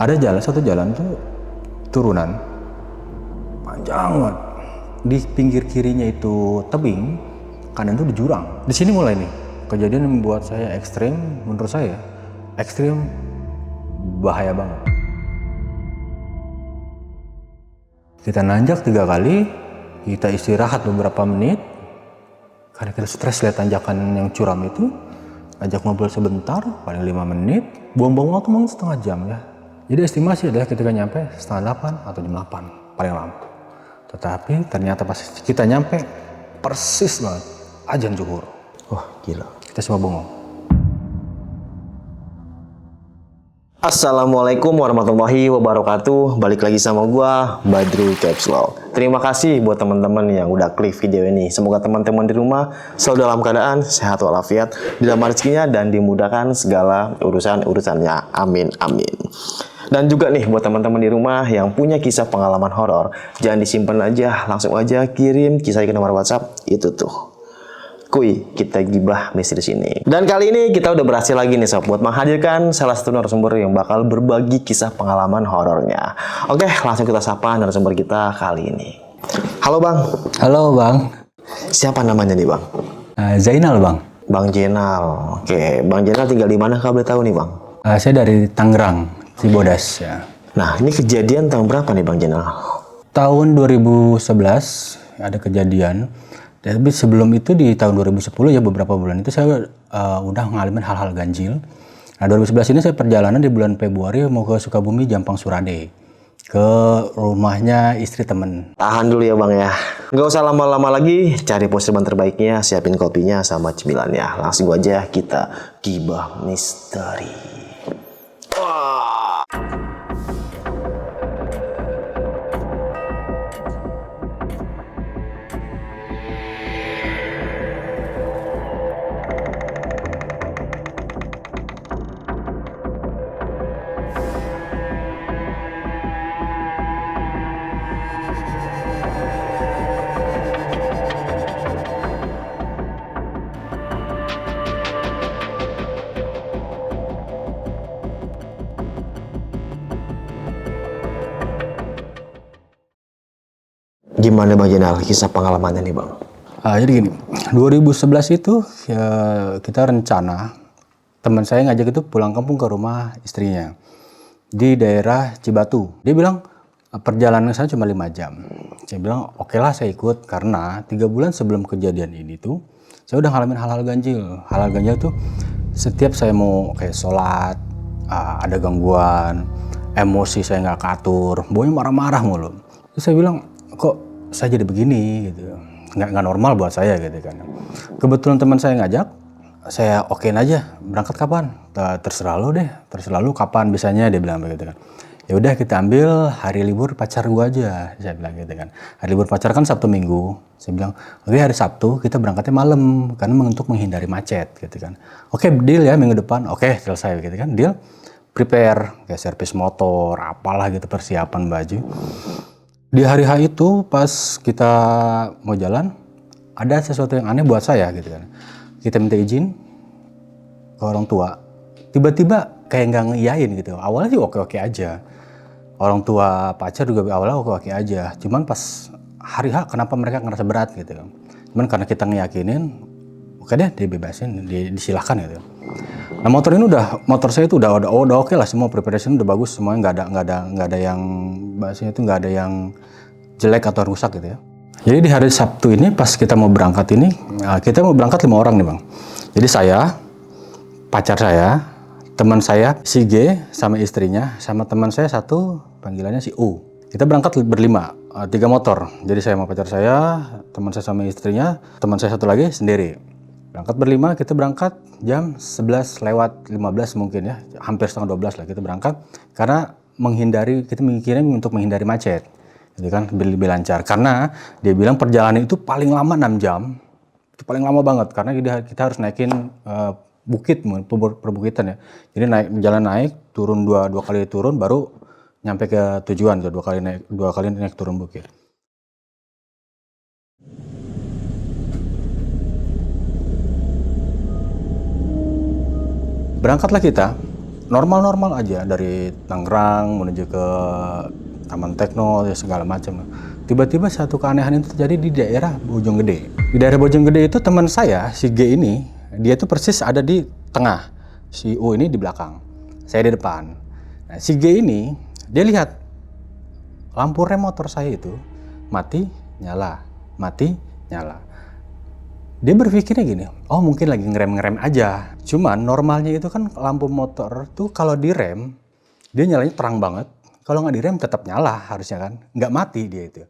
Ada satu jalan tuh turunan panjang banget. Di pinggir kirinya itu tebing, kanan tuh di jurang. Di sini mulai nih kejadian yang membuat saya ekstrim, menurut saya ekstrim, bahaya banget. Kita nanjak 3 kali, kita istirahat beberapa menit karena kita stres lihat tanjakan yang curam itu. Ajak ngobrol sebentar, paling 5 menit, buang-buang waktu mungkin setengah jam ya. Jadi estimasi adalah ketika nyampe setengah 8 atau jam 8 paling lama. Tetapi ternyata pas kita nyampe persis banget azan zuhur. Wah gila, kita semua bengong. Assalamualaikum warahmatullahi wabarakatuh. Balik lagi sama gua, Badru Capslow. Terima kasih buat teman-teman yang udah klik video ini. Semoga teman-teman di rumah selalu dalam keadaan sehat walafiat, dalam rezekinya dan dimudahkan segala urusannya. Amin amin. Dan juga nih buat teman-teman di rumah yang punya kisah pengalaman horor, jangan disimpan aja, langsung aja kirim kisahnya ke nomor WhatsApp itu tuh. Kuy, kita gibah misteri sini. Dan kali ini kita udah berhasil lagi nih sob buat menghadirkan salah satu narasumber yang bakal berbagi kisah pengalaman horornya. Oke, langsung kita sapa narasumber kita kali ini. Halo Bang. Halo Bang. Siapa namanya nih Bang? Zainal Bang. Bang Jenal. Oke, Bang Jenal tinggal di mana kalau boleh tahu nih Bang? Saya dari Tangerang, Cibodas ya. Nah, ini kejadian tahun berapa nih Bang Jenal? Tahun 2011 ada kejadian. Tapi sebelum itu di tahun 2010 ya beberapa bulan itu saya udah ngalamin hal-hal ganjil. Nah 2011 ini saya perjalanan di bulan Februari mau ke Sukabumi, Jampang, Surade. Ke rumahnya istri temen. Tahan dulu ya Bang ya. Nggak usah lama-lama lagi, cari posisi terbaiknya, siapin kopinya sama cemilannya. Langsung aja kita gibah misteri. Gimana Bang Jenal, kisah pengalamannya nih Bang? Jadi gini, 2011 itu ya, kita rencana teman saya ngajak itu pulang kampung ke rumah istrinya di daerah Cibatu. Dia bilang perjalanan saya cuma 5 jam. Saya bilang oke lah saya ikut karena 3 bulan sebelum kejadian ini tuh saya udah ngalamin hal-hal ganjil. Hal-hal ganjil tuh setiap saya mau kayak sholat, ada gangguan, emosi saya nggak katur, baunya marah-marah mulu. Terus saya bilang kok saya jadi begini gitu, nggak normal buat saya gitu kan. Kebetulan teman saya ngajak, saya okein aja, berangkat kapan? Terserah lu deh, terserah lu kapan bisanya, dia bilang begitu kan. Ya udah kita ambil hari libur pacar gua aja, saya bilang gitu kan. Hari libur pacar kan Sabtu Minggu, saya bilang oke hari Sabtu kita berangkatnya malam karena untuk menghindari macet gitu kan. Oke deal ya minggu depan, oke selesai gitu kan, deal. Prepare kayak servis motor, apalah gitu persiapan baju. Di hari H itu pas kita mau jalan, ada sesuatu yang aneh buat saya gitu kan. Kita minta izin ke orang tua, tiba-tiba kayak nggak ngiyain gitu. Awalnya sih oke-oke aja. Orang tua pacar juga awalnya oke-oke aja. Cuman pas hari H kenapa mereka ngerasa berat gitu kan. Cuman karena kita ngiyakinin, oke deh dibebasin, disilahkan gitu. Nah motor saya itu udah oke lah, semua preparation udah bagus, semuanya nggak ada yang bahasanya itu nggak ada yang jelek atau rusak gitu ya. Jadi di hari Sabtu ini pas kita mau berangkat ini, kita mau berangkat 5 orang nih Bang. Jadi saya, pacar saya, teman saya si G sama istrinya, sama teman saya satu panggilannya si U. Kita berangkat berlima, 3 motor. Jadi saya sama pacar saya, teman saya sama istrinya, teman saya satu lagi sendiri. Berangkat berlima, kita berangkat jam 11 lewat 15 mungkin ya, hampir setengah 12 lah kita berangkat. Karena kita mikirnya untuk menghindari macet, gitu kan, lebih lancar. Karena dia bilang perjalanan itu paling lama 6 jam, itu paling lama banget. Karena kita harus naikin bukit, perbukitan ya. Jadi jalan naik, turun dua kali turun, baru nyampe ke tujuan, dua kali naik turun bukit. Berangkatlah kita normal-normal aja dari Tangerang menuju ke Taman Tekno ya segala macam. Tiba-tiba satu keanehan itu terjadi di daerah Bojonggede. Di daerah Bojonggede itu teman saya si G ini, dia tuh persis ada di tengah, si U ini di belakang, saya di depan. Nah, si G ini dia lihat lampu rem motor saya itu mati nyala, mati nyala. Dia berpikirnya gini, oh mungkin lagi ngerem aja. Cuman normalnya itu kan lampu motor tuh kalau direm dia nyalanya terang banget. Kalau nggak direm tetap nyala harusnya kan, nggak mati dia itu.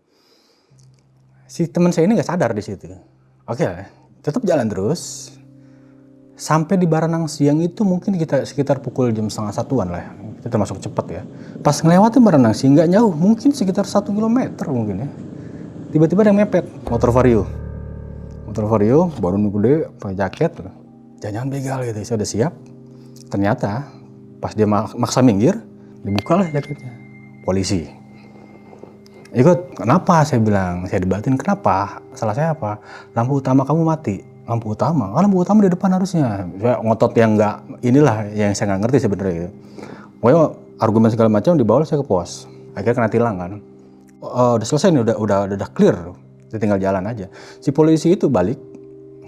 Si teman saya ini nggak sadar di situ. Oke, tetap jalan terus. Sampai di Baranang Siang itu mungkin kita sekitar pukul jam 12:30-an lah. Kita termasuk cepat ya. Pas ngelewatin Baranang Siang nggak jauh, mungkin sekitar 1 kilometer mungkin ya. Tiba-tiba ada yang mepet, motor Vario. Motor Vario, baru gede, pakai jaket. Jangan begal gitu, saya udah siap. Ternyata pas dia maksa minggir, dibukalah jaketnya. Polisi. Ikut, kenapa? Saya bilang, saya debatin, kenapa? Salah saya apa? Lampu utama kamu mati. Lampu utama? Oh, lampu utama di depan harusnya. Saya ngotot yang nggak, inilah yang saya nggak ngerti sebenarnya gitu. Pokoknya argumen segala macam dibawa saya ke pos. Akhirnya kena tilang kan. Udah selesai nih, udah clear. Kita tinggal jalan aja. Si polisi itu balik,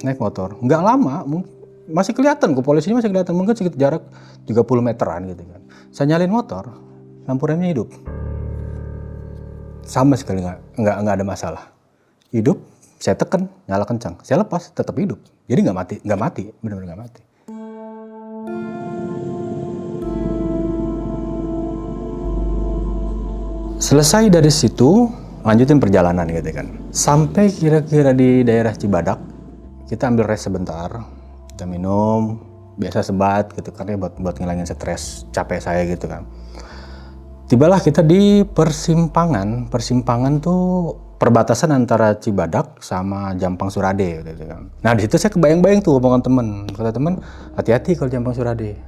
naik motor. Nggak lama, masih kelihatan kok, polisinya masih kelihatan. Mungkin sekitar jarak 30 meteran gitu kan. Saya nyalin motor, lampu remnya hidup. Sama sekali nggak ada masalah. Hidup, saya tekan, nyala kencang. Saya lepas, tetap hidup. Jadi nggak mati, benar-benar nggak mati. Selesai dari situ, lanjutin perjalanan gitu kan. Sampai kira-kira di daerah Cibadak, kita ambil rest sebentar, kita minum, biasa sebat gitu kan ya buat ngilangin stres capek saya gitu kan. Tibalah kita di persimpangan tuh perbatasan antara Cibadak sama Jampang Surade gitu kan. Nah di situ saya kebayang-bayang tuh omongan temen, kata temen hati-hati kalau Jampang Surade.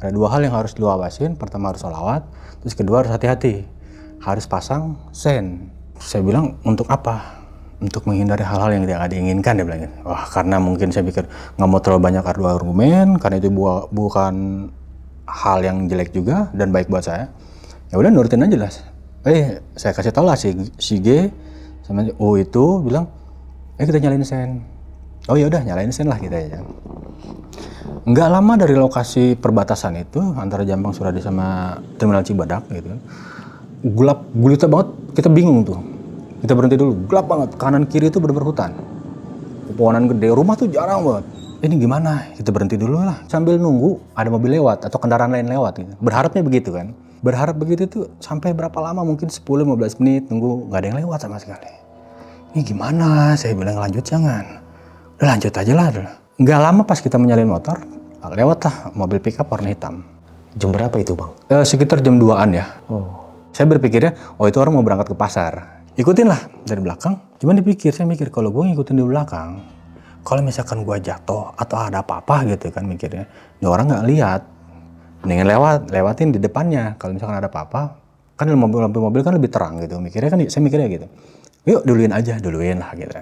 Ada 2 hal yang harus lu awasin, pertama harus sholawat, terus kedua harus hati-hati, harus pasang sen. Saya bilang untuk apa? Untuk menghindari hal-hal yang tidak diinginkan, dia bilang. Wah, karena mungkin saya pikir nggak mau terlalu banyak adu argumen, karena itu bukan hal yang jelek juga dan baik buat saya. Ya udah nurutin aja lah. Saya kasih tau lah si G sama O itu bilang, kita nyalain sen. Oh ya udah nyalain sen lah kita ya. Nggak lama dari lokasi perbatasan itu antara Jampang Surade sama Terminal Cibadak gitu kan. Gelap gulita banget, kita bingung tuh. Kita berhenti dulu, gelap banget, kanan kiri itu bener-bener hutan. Pepohonan gede, rumah tuh jarang banget. Ini gimana? Kita berhenti dulu lah. Sambil nunggu ada mobil lewat atau kendaraan lain lewat gitu. Berharapnya begitu kan. Berharap begitu tuh sampai berapa lama, mungkin 10-15 menit nunggu, nggak ada yang lewat sama sekali. Ini gimana? Saya bilang lanjut jangan. Udah lanjut aja lah. Nggak lama pas kita menyalin motor, lewatlah mobil pickup warna hitam. Jam berapa itu bang? Sekitar jam 2-an ya. Saya berpikirnya, itu orang mau berangkat ke pasar. Ikutin lah dari belakang. Cuman saya mikir kalau gue ngikutin di belakang, kalau misalkan gue jatuh atau ada apa-apa gitu kan mikirnya, ya orang nggak lihat. Mendingan lewatin di depannya. Kalau misalkan ada apa-apa, kan mobil kan lebih terang gitu. Saya mikirnya gitu. Yuk duluin lah gitu.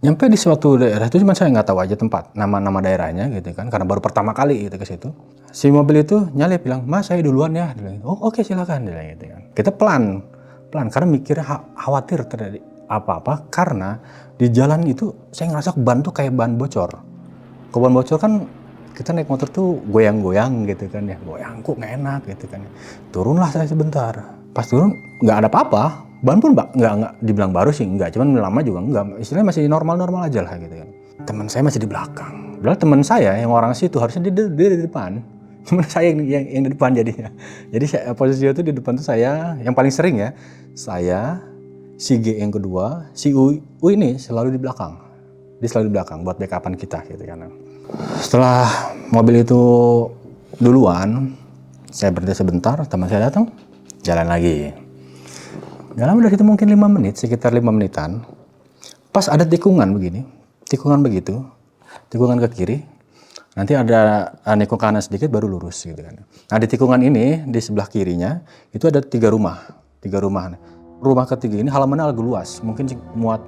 Nyampe di suatu daerah itu cuma saya nggak tahu aja tempat, nama daerahnya gitu kan, karena baru pertama kali gitu ke situ. Si mobil itu nyalip bilang, "Mas saya duluan ya." Dia bilang, "Oh oke, silakan." Dia bilang gitu kan. Kita pelan karena mikirnya khawatir terjadi apa-apa, karena di jalan itu saya ngerasa ban tuh kayak ban bocor. Kalau ban bocor kan kita naik motor tuh goyang-goyang gitu kan ya, goyang kok nggak enak gitu kan. Turunlah saya sebentar, pas turun nggak ada apa-apa, ban pun nggak dibilang baru sih, nggak, cuman lama juga nggak, istilahnya masih normal aja lah gitu kan. Teman saya masih di belakang, padahal teman saya yang orang situ harusnya dia di depan, cuman saya yang di depan jadinya. Jadi posisi itu di depan tuh saya yang paling sering ya, saya, si G yang kedua, si U ini selalu di belakang. Dia selalu di belakang buat backupan kita gitu kan. Setelah mobil itu duluan, saya berhenti sebentar, teman saya datang, jalan lagi. Gak lama dari itu mungkin 5 menit, sekitar 5 menitan. Pas ada tikungan begitu, tikungan ke kiri, nanti ada nikung kanan sedikit baru lurus gitu kan. Nah di tikungan ini, di sebelah kirinya, itu ada 3 rumah. Rumah ketiga ini halamannya agak luas, mungkin muat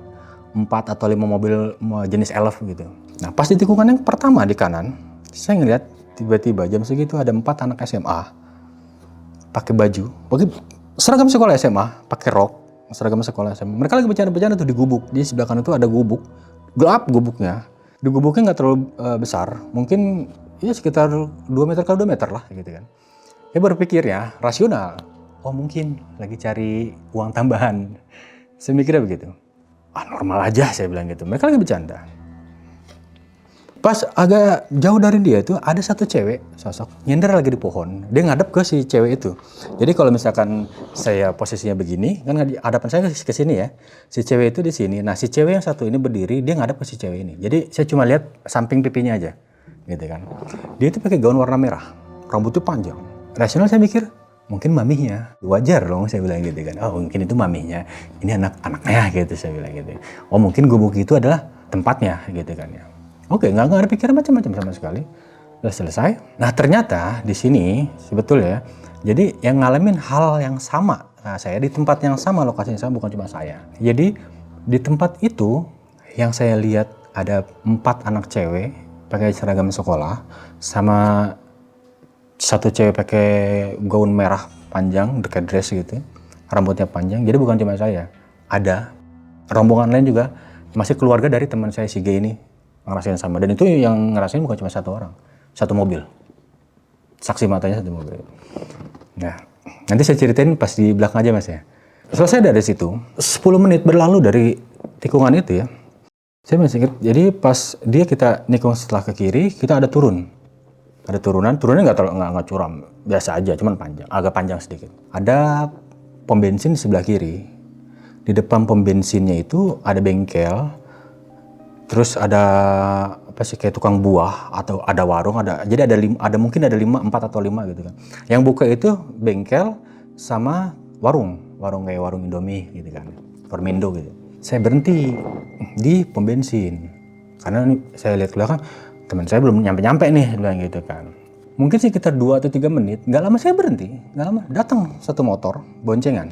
4 atau 5 mobil jenis elf gitu. Nah pas di tikungan yang pertama di kanan, saya ngeliat Tiba-tiba jam segitu ada 4 anak SMA pakai baju, pakai seragam sekolah SMA, pakai rok, seragam sekolah SMA. Mereka lagi bercanda-bercanda tuh di gubuk. Di sebelah kanan itu ada gubuk, gelap gubuknya. Di gubuknya nggak terlalu besar, mungkin ya sekitar 2 meter kali 2 meter lah gitu kan. Saya berpikir ya, rasional. Oh mungkin lagi cari uang tambahan. Saya mikirnya begitu. Ah normal aja saya bilang gitu. Mereka lagi bercanda. Pas agak jauh dari dia itu ada satu cewek sosok nyender lagi di pohon. Dia ngadep ke si cewek itu. Jadi kalau misalkan saya posisinya begini, kan hadapan saya ke sini ya. Si cewek itu di sini. Nah si cewek yang satu ini berdiri, dia ngadep ke si cewek ini. Jadi saya cuma lihat samping pipinya aja, gitu kan. Dia itu pakai gaun warna merah, rambutnya panjang. Rasional saya mikir, mungkin maminya. Wajar dong saya bilang gitu kan. Oh mungkin itu maminya, ini anak-anaknya gitu saya bilang gitu. Oh mungkin gubuk itu adalah tempatnya gitu kan ya. Oke, nggak ada pikiran macam-macam sama sekali. Udah selesai. Nah ternyata di sini sebetulnya, jadi yang ngalamin hal yang sama. Nah saya di tempat yang sama, lokasi yang sama, bukan cuma saya. Jadi di tempat itu yang saya lihat ada 4 anak cewek pakai seragam sekolah, sama satu cewek pakai gaun merah panjang, dekat dress gitu, rambutnya panjang. Jadi bukan cuma saya, ada rombongan lain juga, masih keluarga dari teman saya si G ini ngerasain sama. Dan itu yang ngerasain bukan cuma satu orang, satu mobil, saksi matanya satu mobil. Nah nanti saya ceritain pas di belakang aja mas ya. Selesai dari situ, 10 menit berlalu dari tikungan itu ya, saya masih ingat. Jadi pas kita nikung setelah ke kiri, kita ada turunnya nggak curam, biasa aja, cuman panjang, agak panjang sedikit. Ada pom bensin di sebelah kiri. Di depan pom bensinnya itu ada bengkel. Terus ada apa sih, kayak tukang buah atau ada warung, jadi ada mungkin ada 4 atau 5 gitu kan. Yang buka itu bengkel sama warung kayak warung Indomie gitu kan, Formindo gitu. Saya berhenti di pom bensin karena saya lihat ke belakang, teman saya belum nyampe nih bilang gitu kan. Mungkin sekitar 2 atau 3 menit, nggak lama saya berhenti, nggak lama datang satu motor boncengan,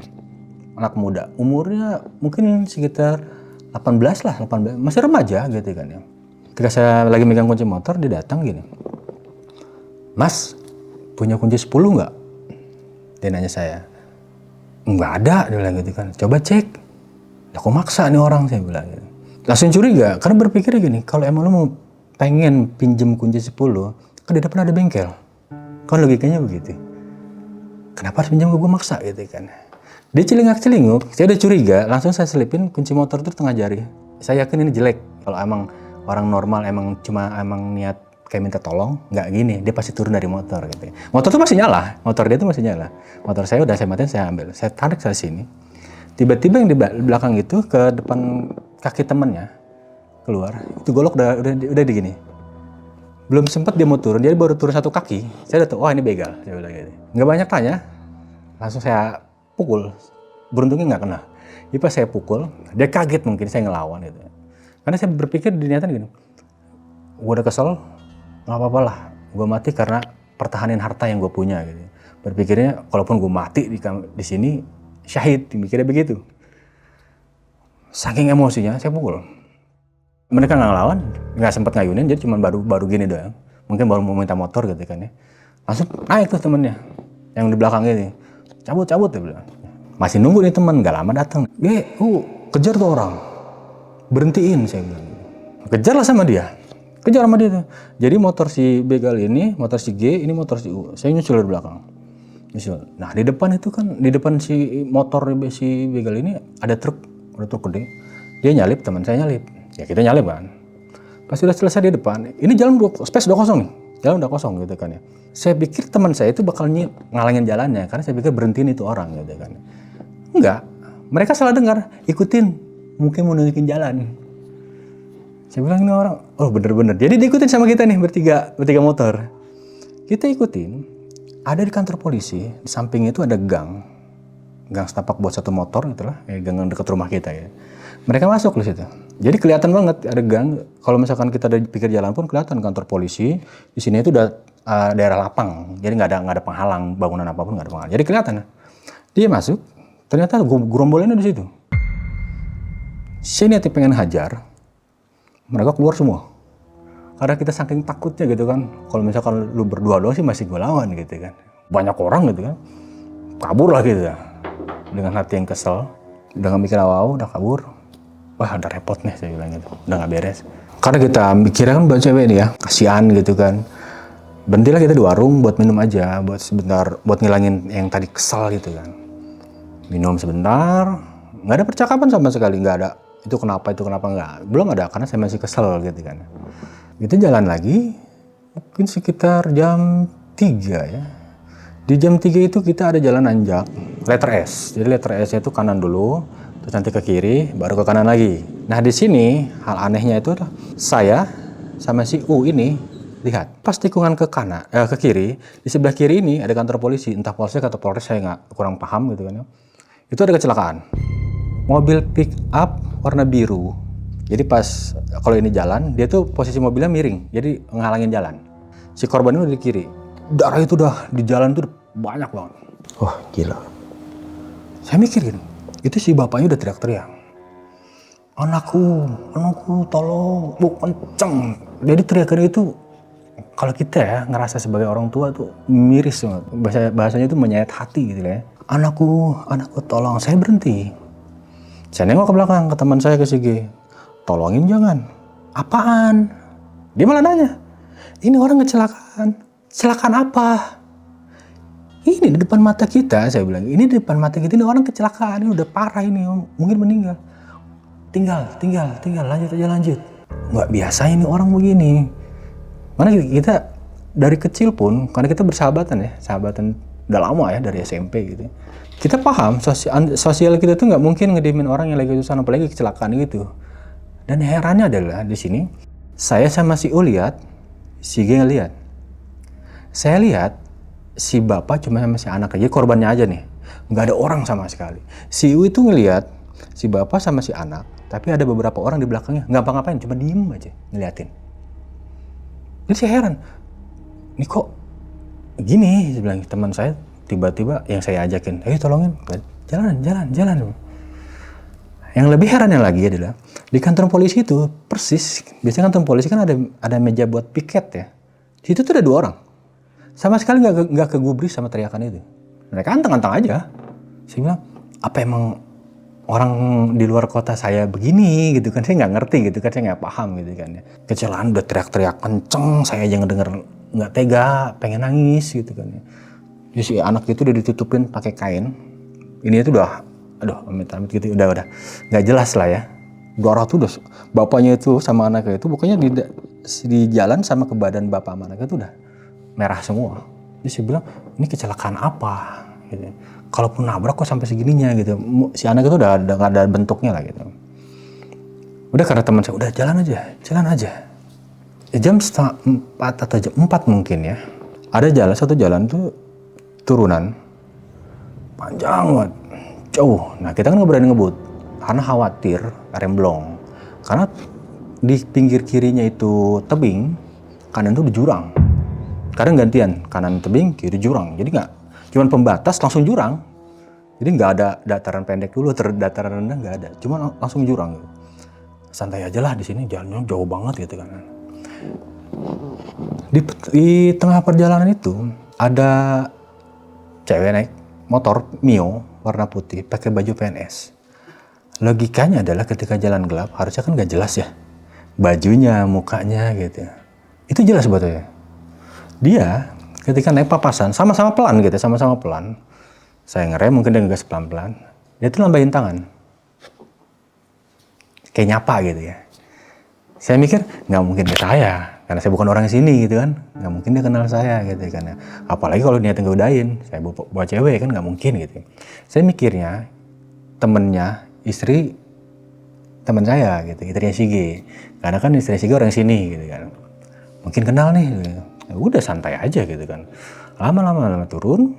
anak muda, umurnya mungkin sekitar 18 lah, masih remaja gitu kan ya. Ketika saya lagi megang kunci motor, dia datang gini, Mas, punya kunci 10 nggak? Dia nanya saya. Nggak ada, dia bilang gitu kan. Coba cek. Aku maksa nih orang, saya bilang gitu. Langsung curiga, karena berpikirnya gini, kalau emang lo mau pengen pinjem kunci 10, kan di depan ada bengkel. Kan logikanya begitu. Kenapa harus pinjam ke gue, maksa gitu kan. Dia celingak-celinguk, saya udah curiga, langsung saya selipin kunci motor itu tengah jari. Saya yakin ini jelek. Kalau emang orang normal emang niat kayak minta tolong, nggak gini, dia pasti turun dari motor gitu. Motor tuh masih nyala, motor dia tuh masih nyala. Motor saya udah saya matiin, saya ambil, saya tarik ke sini. Tiba-tiba yang di belakang itu ke depan kaki temennya keluar, itu golok udah di gini. Belum sempat dia mau turun, dia baru turun satu kaki. Saya udah tahu, wah ini begal, saya bilang gitu. Nggak banyak tanya, langsung saya pukul, beruntungnya nggak kena. Jadi pas saya pukul, dia kaget mungkin saya ngelawan gitu. Karena saya berpikir di niatan gini, gue udah kesel, nggak apa-apa lah, gue mati karena pertahanan harta yang gue punya gitu. Berpikirnya, kalaupun gue mati di sini, syahid, mikirnya begitu. Saking emosinya, saya pukul. Mereka nggak ngelawan, nggak sempat ngayunin, jadi cuma baru gini doang. Mungkin baru mau minta motor gitu kan ya. Langsung naik tuh temennya, yang di belakang ini. Cabut dia bilang. Masih nunggu nih teman, gak lama datang. Kejar tuh orang. Berhentiin saya bilang. Kejarlah sama dia. Kejar sama dia tuh. Jadi motor si begal ini, motor si G, ini motor si U. Saya nyusul dari belakang. Nah di depan itu kan, di depan si motor si begal ini ada truk gede. Dia nyalip, teman saya nyalip. Ya kita nyalip kan. Pas sudah selesai di depan, ini jalan space udah kosong nih. Jalan udah kosong gitu kan ya. Saya pikir teman saya itu bakal ngalangin jalannya, karena saya pikir berhentiin itu orang gitu kan. Enggak, mereka salah dengar, ikutin, mungkin mau nunjukin jalan. Saya bilang ini orang, oh bener-bener. Jadi diikutin sama kita nih bertiga motor. Kita ikutin, ada di kantor polisi, di samping itu ada gang setapak buat satu motor itulah, gang dekat rumah kita ya. Mereka masuk di situ. Jadi kelihatan banget ada gang. Kalau misalkan kita ada di pinggir jalan pun kelihatan kantor polisi. Di sini itu udah daerah lapang. Jadi nggak ada penghalang, bangunan apapun nggak ada penghalang. Jadi kelihatan. Dia masuk. Ternyata gerombolannya di situ. Saya niatnya pengen hajar. Mereka keluar semua. Karena kita saking takutnya gitu kan. Kalau misalkan lu berdua doang sih masih gue lawan gitu kan. Banyak orang gitu kan. Kabur lah gitu ya. Dengan hati yang kesel. Udah gak mikir awal, udah kabur. Wah udah repot nih saya bilang gitu. Udah gak beres. Karena kita mikirnya kan buat cewek nih ya. Kasihan gitu kan. Berhentilah kita di warung buat minum aja. Buat sebentar, buat ngilangin yang tadi kesel gitu kan. Minum sebentar. Gak ada percakapan sama sekali, gak ada. Itu kenapa nggak. Belum ada, karena saya masih kesel gitu kan. Kita jalan lagi. Mungkin sekitar jam 3 ya. Di jam 3 itu kita ada jalan nanjak, letter S. Jadi letter S itu kanan dulu, terus nanti ke kiri, baru ke kanan lagi. Nah di sini hal anehnya itu adalah saya sama si U ini lihat pas tikungan ke kanan, ke kiri, di sebelah kiri ini ada kantor polisi, entah polsek atau polres saya kurang paham gitu kan. Itu ada kecelakaan, mobil pick up warna biru. Jadi pas kalau ini jalan, dia tuh posisi mobilnya miring, jadi ngalangin jalan. Si korban itu di kiri. Darah itu udah di jalan tuh banyak banget. Wah, gila. Saya mikir gini, itu si bapaknya udah teriak-teriak. Anakku, tolong, bu kenceng. Jadi teriakan itu, kalau kita ya ngerasa sebagai orang tua tuh miris banget. Bahasanya itu menyayat hati gitu ya. Anakku, tolong. Saya berhenti. Saya nengok ke belakang ke teman saya, ke Sige. Tolongin jangan. Apaan? Dia malah nanya, ini orang kecelakaan. Kecelakaan apa? Ini di depan mata kita, saya bilang. Ini di depan mata kita, ini orang kecelakaan, ini udah parah ini, mungkin meninggal. Tinggal, lanjut. Nggak biasa ini orang begini. Mana kita dari kecil pun, karena kita bersahabatan ya, sahabatan udah lama ya, dari SMP gitu. Kita paham, sosial kita tuh nggak mungkin ngediemin orang yang lagi urusan, apalagi kecelakaan gitu. Dan herannya adalah di sini, saya sama si U lihat, si G ngeliat. Saya lihat si bapak cuma sama si anak aja, korbannya aja nih, nggak ada orang sama sekali. Si U itu ngelihat si bapak sama si anak, tapi ada beberapa orang di belakangnya nggak apa-ngapain, cuma diem aja ngeliatin. Jadi saya heran, ini kok gini? Saya bilang, teman saya tiba-tiba yang saya ajakin, ayo tolongin, jalan. Yang lebih herannya lagi adalah di kantor polisi itu persis, biasanya kantor polisi kan ada meja buat piket ya. Di situ tuh ada 2 orang. Sama sekali nggak kegubris sama teriakan itu. Mereka anteng-anteng aja. Saya bilang, apa emang orang di luar kota saya begini gitu kan? Saya nggak ngerti gitu kan, saya nggak paham gitu kan ya. Kecelakaan udah teriak-teriak kenceng, saya aja ngedenger nggak tega, pengen nangis gitu kan ya. Jadi si anak itu udah ditutupin pakai kain. Ini tuh udah, aduh amit-amit gitu, udah nggak jelas lah ya. Darah tuh udah, bapaknya itu sama anaknya itu bukannya di jalan sama ke badan bapak sama anaknya itu udah merah semua. Jadi saya bilang, ini kecelakaan apa? Gitu. Kalaupun nabrak kok sampai segininya gitu. Si anak itu udah nggak ada bentuknya lah gitu. Udah karena teman saya, udah jalan aja. Jam 4 atau jam 4 mungkin ya. Ada satu jalan tuh turunan. Panjang banget. Jauh. Nah kita kan nggak berani ngebut. Karena khawatir remblong. Karena di pinggir kirinya itu tebing, kanan tuh di jurang. Kadang gantian, kanan tebing, kiri jurang. Jadi nggak, cuman pembatas langsung jurang. Jadi nggak ada dataran pendek dulu, dataran rendah nggak ada. Cuma langsung jurang. Gitu. Santai aja lah di sini, jalannya jauh banget gitu kan. Di tengah perjalanan itu ada cewek naik motor Mio warna putih, pakai baju PNS. Logikanya adalah ketika jalan gelap harusnya kan nggak jelas ya, bajunya, mukanya gitu. Itu jelas sebetulnya. Dia ketika naik papasan sama-sama pelan gitu, sama-sama pelan. Saya ngerem, mungkin dia ngegas pelan-pelan. Dia tuh lambain tangan. Kayak nyapa gitu ya. Saya mikir, nggak mungkin ke saya. Karena saya bukan orang sini gitu kan. Nggak mungkin dia kenal saya gitu kan. Apalagi kalau niatnya ngegodain. Saya bawa cewek kan nggak mungkin gitu. Saya mikirnya, temennya, istri teman saya gitu. Istrinya Sige. Karena kan istri Sige orang sini gitu kan. Mungkin kenal nih gitu. Ya udah santai aja gitu kan. Lama-lama turun.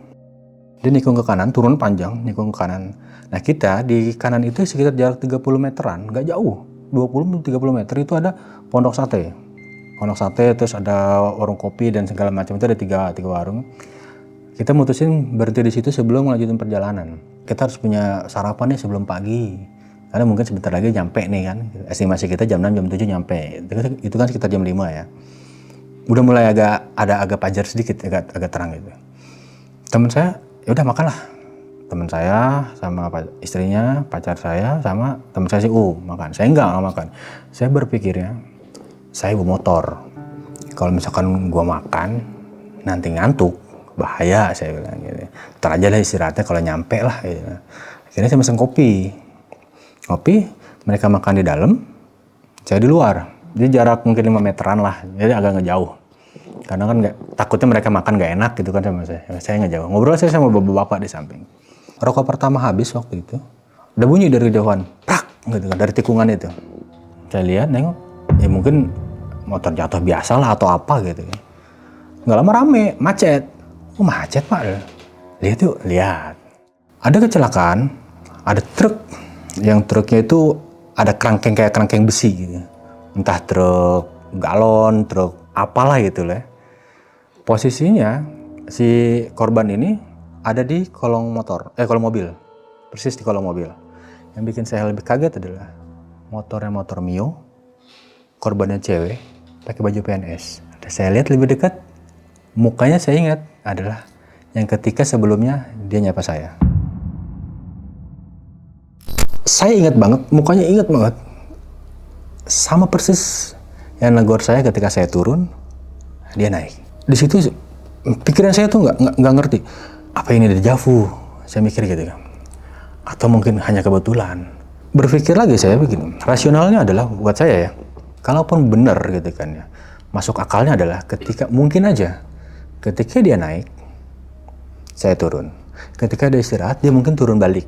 Dia nikung ke kanan, turun panjang, nikung ke kanan. Nah kita di kanan itu sekitar jarak 30 meteran, gak jauh. 20-30 meter itu ada pondok sate. Pondok sate, terus ada warung kopi dan segala macam. Itu ada tiga warung. Kita mutusin berhenti di situ sebelum melanjutin perjalanan. Kita harus punya sarapan nih sebelum pagi. Karena mungkin sebentar lagi nyampe nih kan. Estimasi kita jam 6, jam 7 nyampe. Itu kan sekitar jam 5 ya. Udah mulai agak pajar sedikit, agak terang gitu. Teman saya, ya udah makanlah. Teman saya sama istrinya, pacar saya sama teman saya makan. Saya enggak makan. Saya berpikirnya, saya bawa motor. Kalau misalkan gua makan, nanti ngantuk, bahaya saya bilang gitu. Ntar aja lah istirahatnya kalau nyampe lah gitu. Akhirnya saya pesen kopi, mereka makan di dalam, saya di luar. Jadi jarak mungkin 5 meteran lah, jadi agak ngejauh. Karena kan takutnya mereka makan gak enak gitu kan sama saya ngejauh. Ngobrol saya sama bapak-bapak di samping. Rokok pertama habis waktu itu, udah bunyi dari jauhan, prak gitu kan, dari tikungan itu. Saya lihat, nengok, ya mungkin motor jatuh biasa lah atau apa gitu kan. Nggak lama rame, macet. Oh macet pak, lihat yuk, lihat. Ada kecelakaan, ada truk. Yang truknya itu ada kerangkeng kayak kerangkeng besi gitu. Entah truk galon, truk apalah gitu lah. Posisinya si korban ini ada di kolong mobil. Persis di kolong mobil. Yang bikin saya lebih kaget adalah motornya motor Mio, korbannya cewek, pakai baju PNS. Saya lihat lebih dekat, mukanya saya ingat adalah yang ketika sebelumnya dia nyapa saya. Saya ingat banget, mukanya ingat banget. Sama persis yang negor saya ketika saya turun, dia naik. Di situ pikiran saya tuh nggak ngerti. Apa ini deja vu? Saya mikir gitu kan. Atau mungkin hanya kebetulan. Berpikir lagi saya begini, rasionalnya adalah buat saya ya, kalaupun benar gitu kan ya, masuk akalnya adalah mungkin aja ketika dia naik, saya turun. Ketika dia istirahat, dia mungkin turun balik.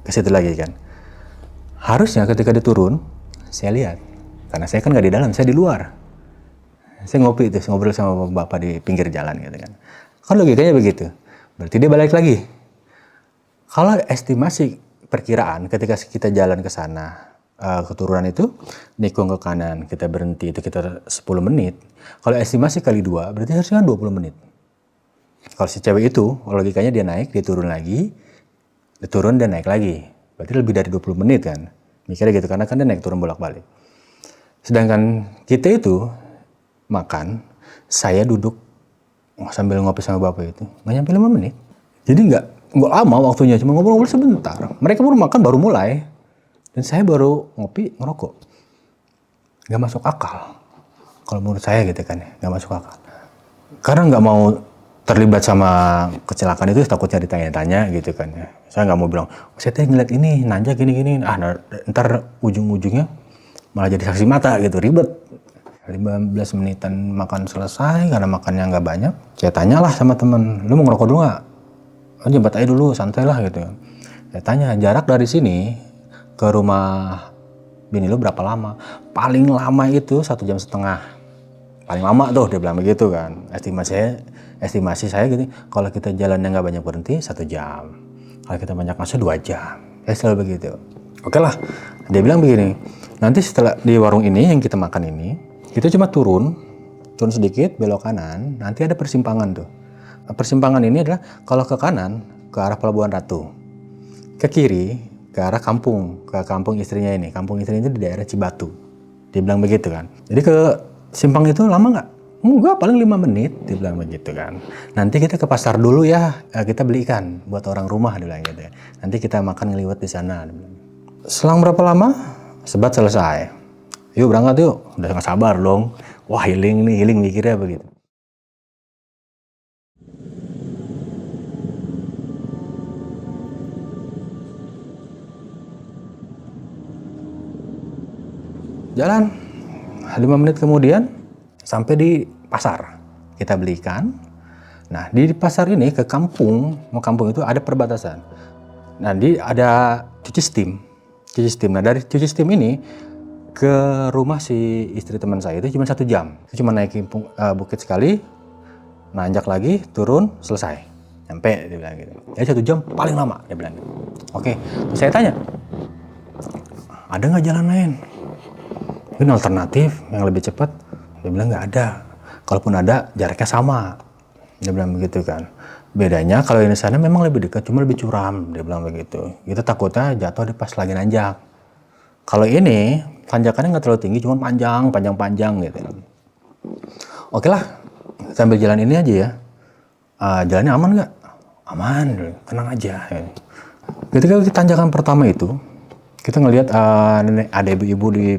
Ke situ lagi kan. Harusnya ketika dia turun, saya lihat. Karena saya kan nggak di dalam, saya di luar. Saya ngopi itu, ngobrol sama bapak di pinggir jalan gitu kan. Kan logikanya begitu. Berarti dia balik lagi. Kalau estimasi perkiraan ketika kita jalan ke sana, keturunan itu, nikung ke kanan, kita berhenti itu kita 10 menit. Kalau estimasi kali 2, berarti harusnya 20 menit. Kalau si cewek itu, logikanya dia naik, dia turun lagi, dia turun dan naik lagi. Berarti lebih dari 20 menit kan. Mikirnya gitu, karena kan dia naik turun bolak-balik. Sedangkan kita itu makan, saya duduk sambil ngopi sama bapak itu, nggak nyampe 5 menit. Jadi nggak lama waktunya, cuma ngobrol-ngobrol sebentar. Mereka baru makan, baru mulai. Dan saya baru ngopi, ngerokok. Nggak masuk akal. Kalau menurut saya gitu kan ya, nggak masuk akal. Karena nggak mau terlibat sama kecelakaan itu, takutnya ditanya-tanya gitu kan ya. Saya nggak mau bilang, saya tadi ngeliat ini, nanjak gini-gini. Ntar ujung-ujungnya malah jadi saksi mata gitu, ribet. 15 menitan makan selesai, karena makannya nggak banyak. Saya tanyalah sama temen, lu mau ngerokok dulu nggak? Oh, jembat aja dulu, santai lah gitu. Saya tanya, jarak dari sini ke rumah bini lu berapa lama? Paling lama itu 1,5 jam. Paling lama tuh, dia bilang begitu kan. Estimasi saya gitu, kalau kita jalannya nggak banyak berhenti, 1 jam. Kalau kita banyak masuk 2 jam. Saya selalu begitu. Oke lah, dia bilang begini, nanti setelah di warung ini yang kita makan ini, kita cuma turun sedikit, belok kanan, nanti ada persimpangan tuh. Persimpangan ini adalah kalau ke kanan, ke arah Pelabuhan Ratu. Ke kiri, ke arah ke kampung istrinya ini. Kampung istrinya itu di daerah Cibatu. Dia bilang begitu kan. Jadi ke simpang itu lama nggak? Enggak, paling 5 menit, dia bilang begitu kan. Nanti kita ke pasar dulu ya, kita beli ikan buat orang rumah, dia bilang gitu ya. Nanti kita makan ngeliwat di sana. Selang berapa lama? Sebat selesai. Yuk berangkat yuk, udah gak sabar dong. Wah healing mikirnya begitu. Jalan, 5 menit kemudian sampai di pasar. Kita beli ikan. Nah di pasar ini ke kampung itu ada perbatasan. Nah ada cuci steam. Nah dari cuci steam ini ke rumah si istri teman saya itu cuma 1 jam. Cuma naik bukit sekali, nanjak lagi, turun, selesai. Nyampe, dia bilang gitu. Ya 1 jam paling lama, dia bilang gitu. Oke, saya tanya, ada nggak jalan lain? Mungkin alternatif yang lebih cepat? Dia bilang nggak ada. Kalaupun ada, jaraknya sama. Dia bilang begitu kan. Bedanya kalau yang di sana memang lebih dekat, cuma lebih curam, dia bilang begitu. Kita takutnya jatuh di pas lagi nanjak. Kalau ini tanjakannya nggak terlalu tinggi, cuma panjang gitu. Oke lah, sambil jalan ini aja ya. Jalannya aman nggak? Aman, tenang aja. Ketika di tanjakan pertama itu, kita ngelihat ada ibu-ibu di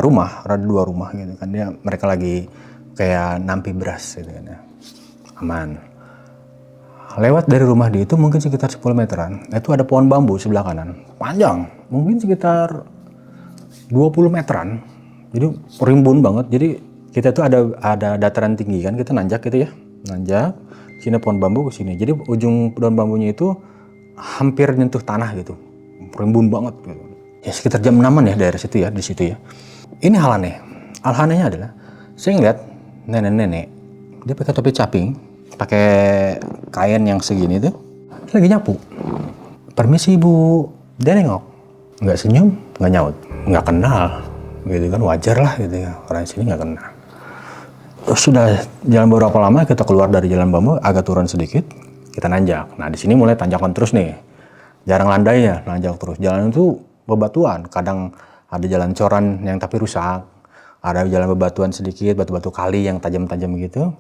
rumah, ada 2 rumah gitu kan. Mereka lagi kayak nampi beras gitu kan ya. Aman. Lewat dari rumah dia itu mungkin sekitar 10 meteran, itu ada pohon bambu sebelah kanan. Panjang, mungkin sekitar 20 meteran. Jadi rimbun banget. Jadi kita tuh ada dataran tinggi kan, kita nanjak gitu ya. Nanjak, sini pohon bambu ke sini. Jadi ujung pohon bambunya itu hampir nyentuh tanah gitu. Rimbun banget gitu. Ya sekitar jam 6-an ya daerah situ ya, di situ ya. Ini hal aneh. Hal anehnya adalah saya ngeliat nenek-nenek dia pakai topi caping, pakai kain yang segini tuh, lagi nyapu. Permisi bu, dia nengok, nggak senyum, nggak nyaut, nggak kenal, gitu kan, wajar lah gitu ya, orang sini nggak kenal. Terus sudah jalan beberapa lama kita keluar dari jalan bambu, agak turun sedikit, kita nanjak. Nah di sini mulai tanjakan terus nih, jarang landai ya, nanjak terus. Jalan itu bebatuan, kadang ada jalan coran yang tapi rusak, ada jalan bebatuan sedikit, batu-batu kali yang tajam-tajam gitu.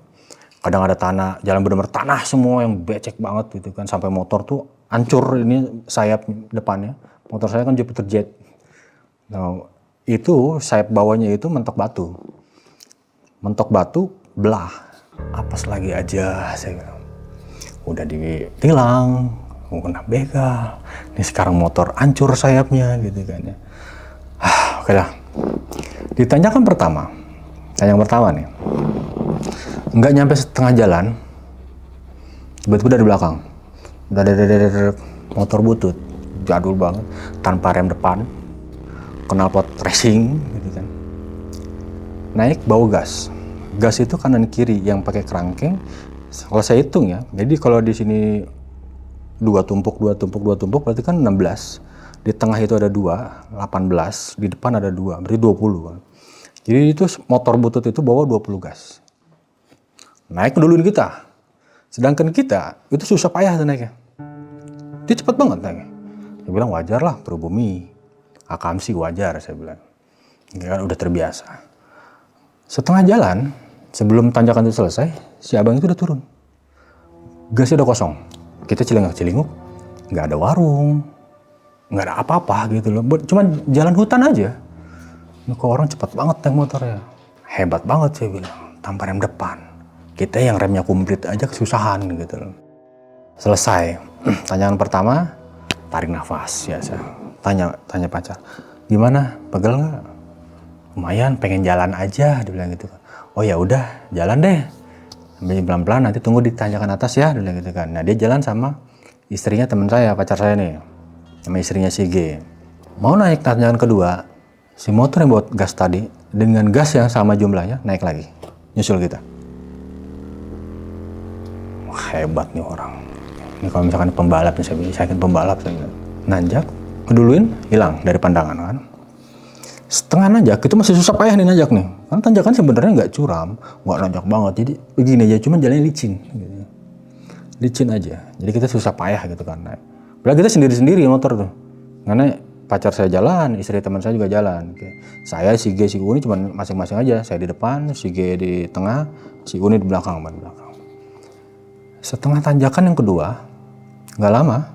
Kadang ada tanah, jalan benar-benar tanah semua yang becek banget gitu kan, sampai motor tuh hancur ini sayap depannya. Motor saya kan Jupiter Jet. Nah, itu sayap bawahnya itu mentok batu. Mentok batu belah. Apes lagi aja saya bilang. Udah ditilang, mau kena begal. Ini sekarang motor hancur sayapnya gitu kan ya. Oke lah. Di tanjakan pertama nih. Nggak nyampe setengah jalan, tiba-tiba dari belakang, ada motor butut, jadul banget, tanpa rem depan, knalpot racing, gitu kan. Naik bawa gas itu kanan kiri yang pakai kerangkeng. Kalau saya hitung ya, jadi kalau di sini 2 tumpuk, berarti kan 16. Di tengah itu ada 2, 18, di depan ada 2, berarti 20 kan. Jadi itu motor butut itu bawa 20 gas. Naik duluin kita. Sedangkan kita itu susah payah naiknya. Dia cepat banget naiknya. Dia bilang wajar lah, pribumi. Akamsi wajar, saya bilang. Ya kan udah terbiasa. Setengah jalan, sebelum tanjakan itu selesai, si abang itu udah turun. Gasnya udah kosong. Kita celingak-celinguk, nggak ada warung, nggak ada apa-apa gitu loh. Cuman jalan hutan aja. Ini kok orang cepat banget naik motornya. Hebat banget, saya bilang. Tanpa rem depan. Kita yang remnya komplit aja kesusahan gitu loh. Selesai. Tanyakan pertama, tarik nafas biasa. Tanya pacar, gimana? Pegel nggak? Lumayan, pengen jalan aja, dia bilang gitu. Oh ya udah, jalan deh. Sambil pelan-pelan, nanti tunggu di tanjakan atas ya, dia bilang gitu kan. Nah dia jalan sama istrinya teman saya, pacar saya nih, sama istrinya si G. Mau naik tanjakan kedua, si motor yang buat gas tadi dengan gas yang sama jumlahnya naik lagi, nyusul kita. Hebat nih orang. Ini kalau misalkan pembalap, saya yakin pembalap, nanjak, keduluin, hilang dari pandangan kan. Setengah nanjak, itu masih susah payah nih nanjak nih. Karena tanjakan sebenarnya nggak curam, nggak nanjak banget. Jadi begini aja, cuma jalannya licin. Gitu. Licin aja. Jadi kita susah payah gitu kan. Padahal kita sendiri-sendiri motor tuh. Karena pacar saya jalan, istri teman saya juga jalan. Saya, si G, si Uni cuma masing-masing aja. Saya di depan, si G di tengah, si Uni di belakang. Setengah tanjakan yang kedua, nggak lama,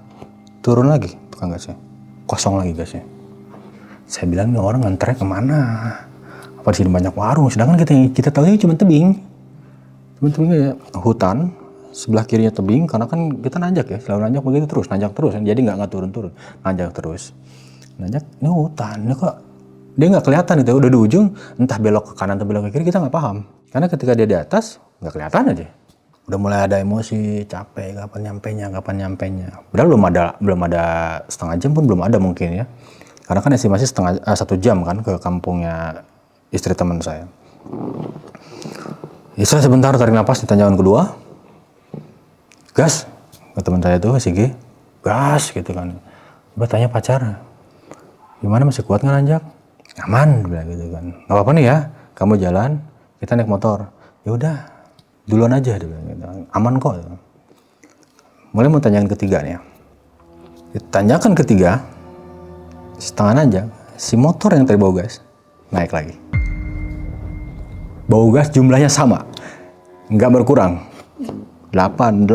turun lagi tukang gasnya. Kosong lagi gasnya. Saya bilang, ini orang nganternya kemana? Apa di sini banyak warung? Sedangkan kita tahu ini cuma tebing. Cuma tebing hutan, sebelah kirinya tebing, karena kan kita nanjak ya, selalu nanjak begitu terus, nanjak terus. Jadi nggak turun-turun, nanjak terus. Nanjak, ini hutan, ini kok dia nggak kelihatan gitu, udah di ujung, entah belok ke kanan atau belok ke kiri, kita nggak paham. Karena ketika dia di atas, nggak kelihatan aja. Udah mulai ada emosi, capek, kapan nyampenya. Padahal belum ada setengah jam pun belum ada mungkin ya. Karena kan estimasi 1 jam kan ke kampungnya istri teman saya. Ya saya sebentar tarik nafas di tanjakan kedua. Gas, ke teman saya tuh si G. Gas gitu kan. Gue tanya pacar, gimana masih kuat nggak nanjak? Aman, bilang gitu kan. Nggak apa-apa nih ya, kamu jalan, kita naik motor. Ya udah, duluan aja, dia bilang gitu. Aman kok. Mulai mau tanjakan ketiga nih ya. Di tanjakan ketiga, setengah nanjak, si motor yang tadi bawa gas naik lagi. Bawa gas jumlahnya sama, nggak berkurang. 8, 2,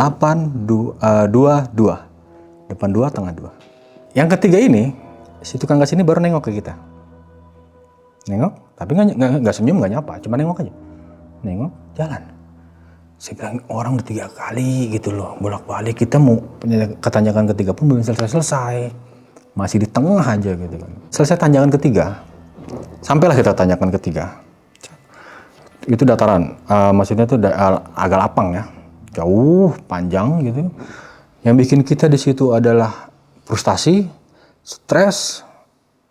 2. Depan 2, tengah 2. Yang ketiga ini, si tukang gas ini baru nengok ke kita. Nengok, tapi nggak senyum, nggak nyapa, cuma nengok aja. Nengok, jalan. Saya bilang, orang udah 3 kali gitu loh, bolak-balik. Kita mau ke tanjakan ketiga pun belum selesai. Masih di tengah aja gitu kan. Selesai tanjakan ketiga, sampailah kita tanjakan ketiga. Itu dataran, maksudnya itu agak lapang ya. Jauh, panjang gitu. Yang bikin kita di situ adalah frustasi, stres,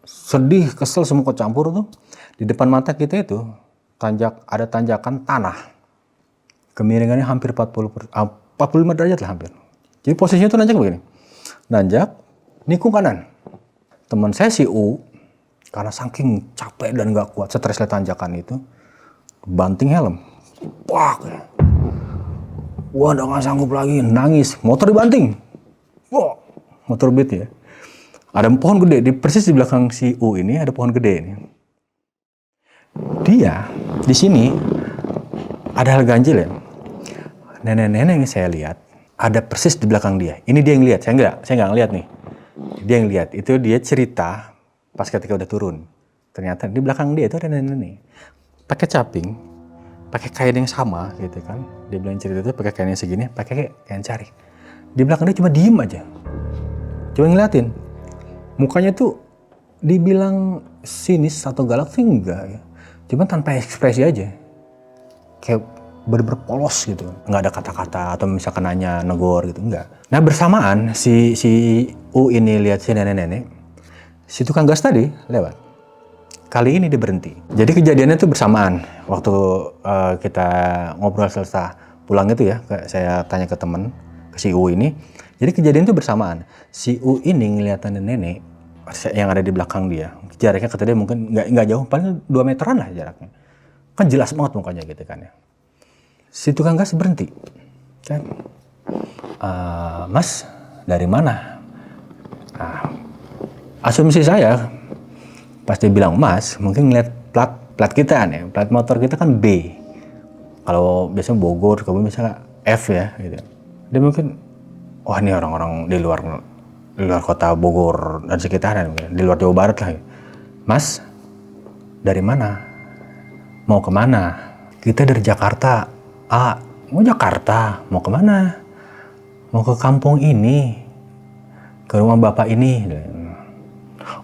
sedih, kesel, semua kecampur tuh. Di depan mata kita itu ada tanjakan tanah. Kemiringannya hampir 45 derajat lah hampir. Jadi posisinya tuh nanjak begini. Nanjak, nikung kanan. Teman saya si U, karena saking capek dan gak kuat stres lihat tanjakan itu, banting helm. Wah, wah udah gak sanggup lagi, nangis. Motor dibanting. Wah, motor Beat ya. Ada pohon gede, persis di belakang si U ini ada pohon gede ini. Dia, di sini, ada hal ganjil ya. Nenek-nenek yang saya lihat, ada persis di belakang dia. Ini dia yang lihat, saya nggak ngeliat nih. Dia yang lihat, itu dia cerita pas ketika udah turun. Ternyata di belakang dia itu ada nenek-nenek. Pakai caping, pakai kain yang sama gitu kan. Dia bilang cerita itu pakai kain yang segini, pakai kain cari. Di belakang dia cuma diem aja. Cuma ngeliatin. Mukanya tuh dibilang sinis atau galak sih enggak ya. Cuma tanpa ekspresi aja. Kayak bener-bener polos gitu. Nggak ada kata-kata atau misalkan nanya, negor gitu, enggak. Nah bersamaan si U ini lihat si nenek-nenek, si tukang gas tadi lewat. Kali ini dia berhenti. Jadi kejadiannya itu bersamaan. Waktu kita ngobrol selesai pulang itu ya, saya tanya ke temen, ke si U ini. Jadi kejadian itu bersamaan. Si U ini ngeliatan nenek yang ada di belakang dia. Jaraknya kata dia mungkin nggak jauh, paling 2 meteran lah jaraknya. Kan jelas banget mukanya gitu kan ya. Si tukang gas berhenti. Kan? Mas, dari mana? Asumsi saya, pas dia bilang mas, mungkin ngeliat plat kita nih, plat motor kita kan B. Kalau biasanya Bogor, kalau misalnya F ya gitu. Dia mungkin, wah ini orang-orang di luar kota Bogor dan sekitaran, di luar Jawa Barat lah. Mas, dari mana? Mau kemana? Kita dari Jakarta. Mau Jakarta? Mau kemana? Mau ke kampung ini, ke rumah bapak ini.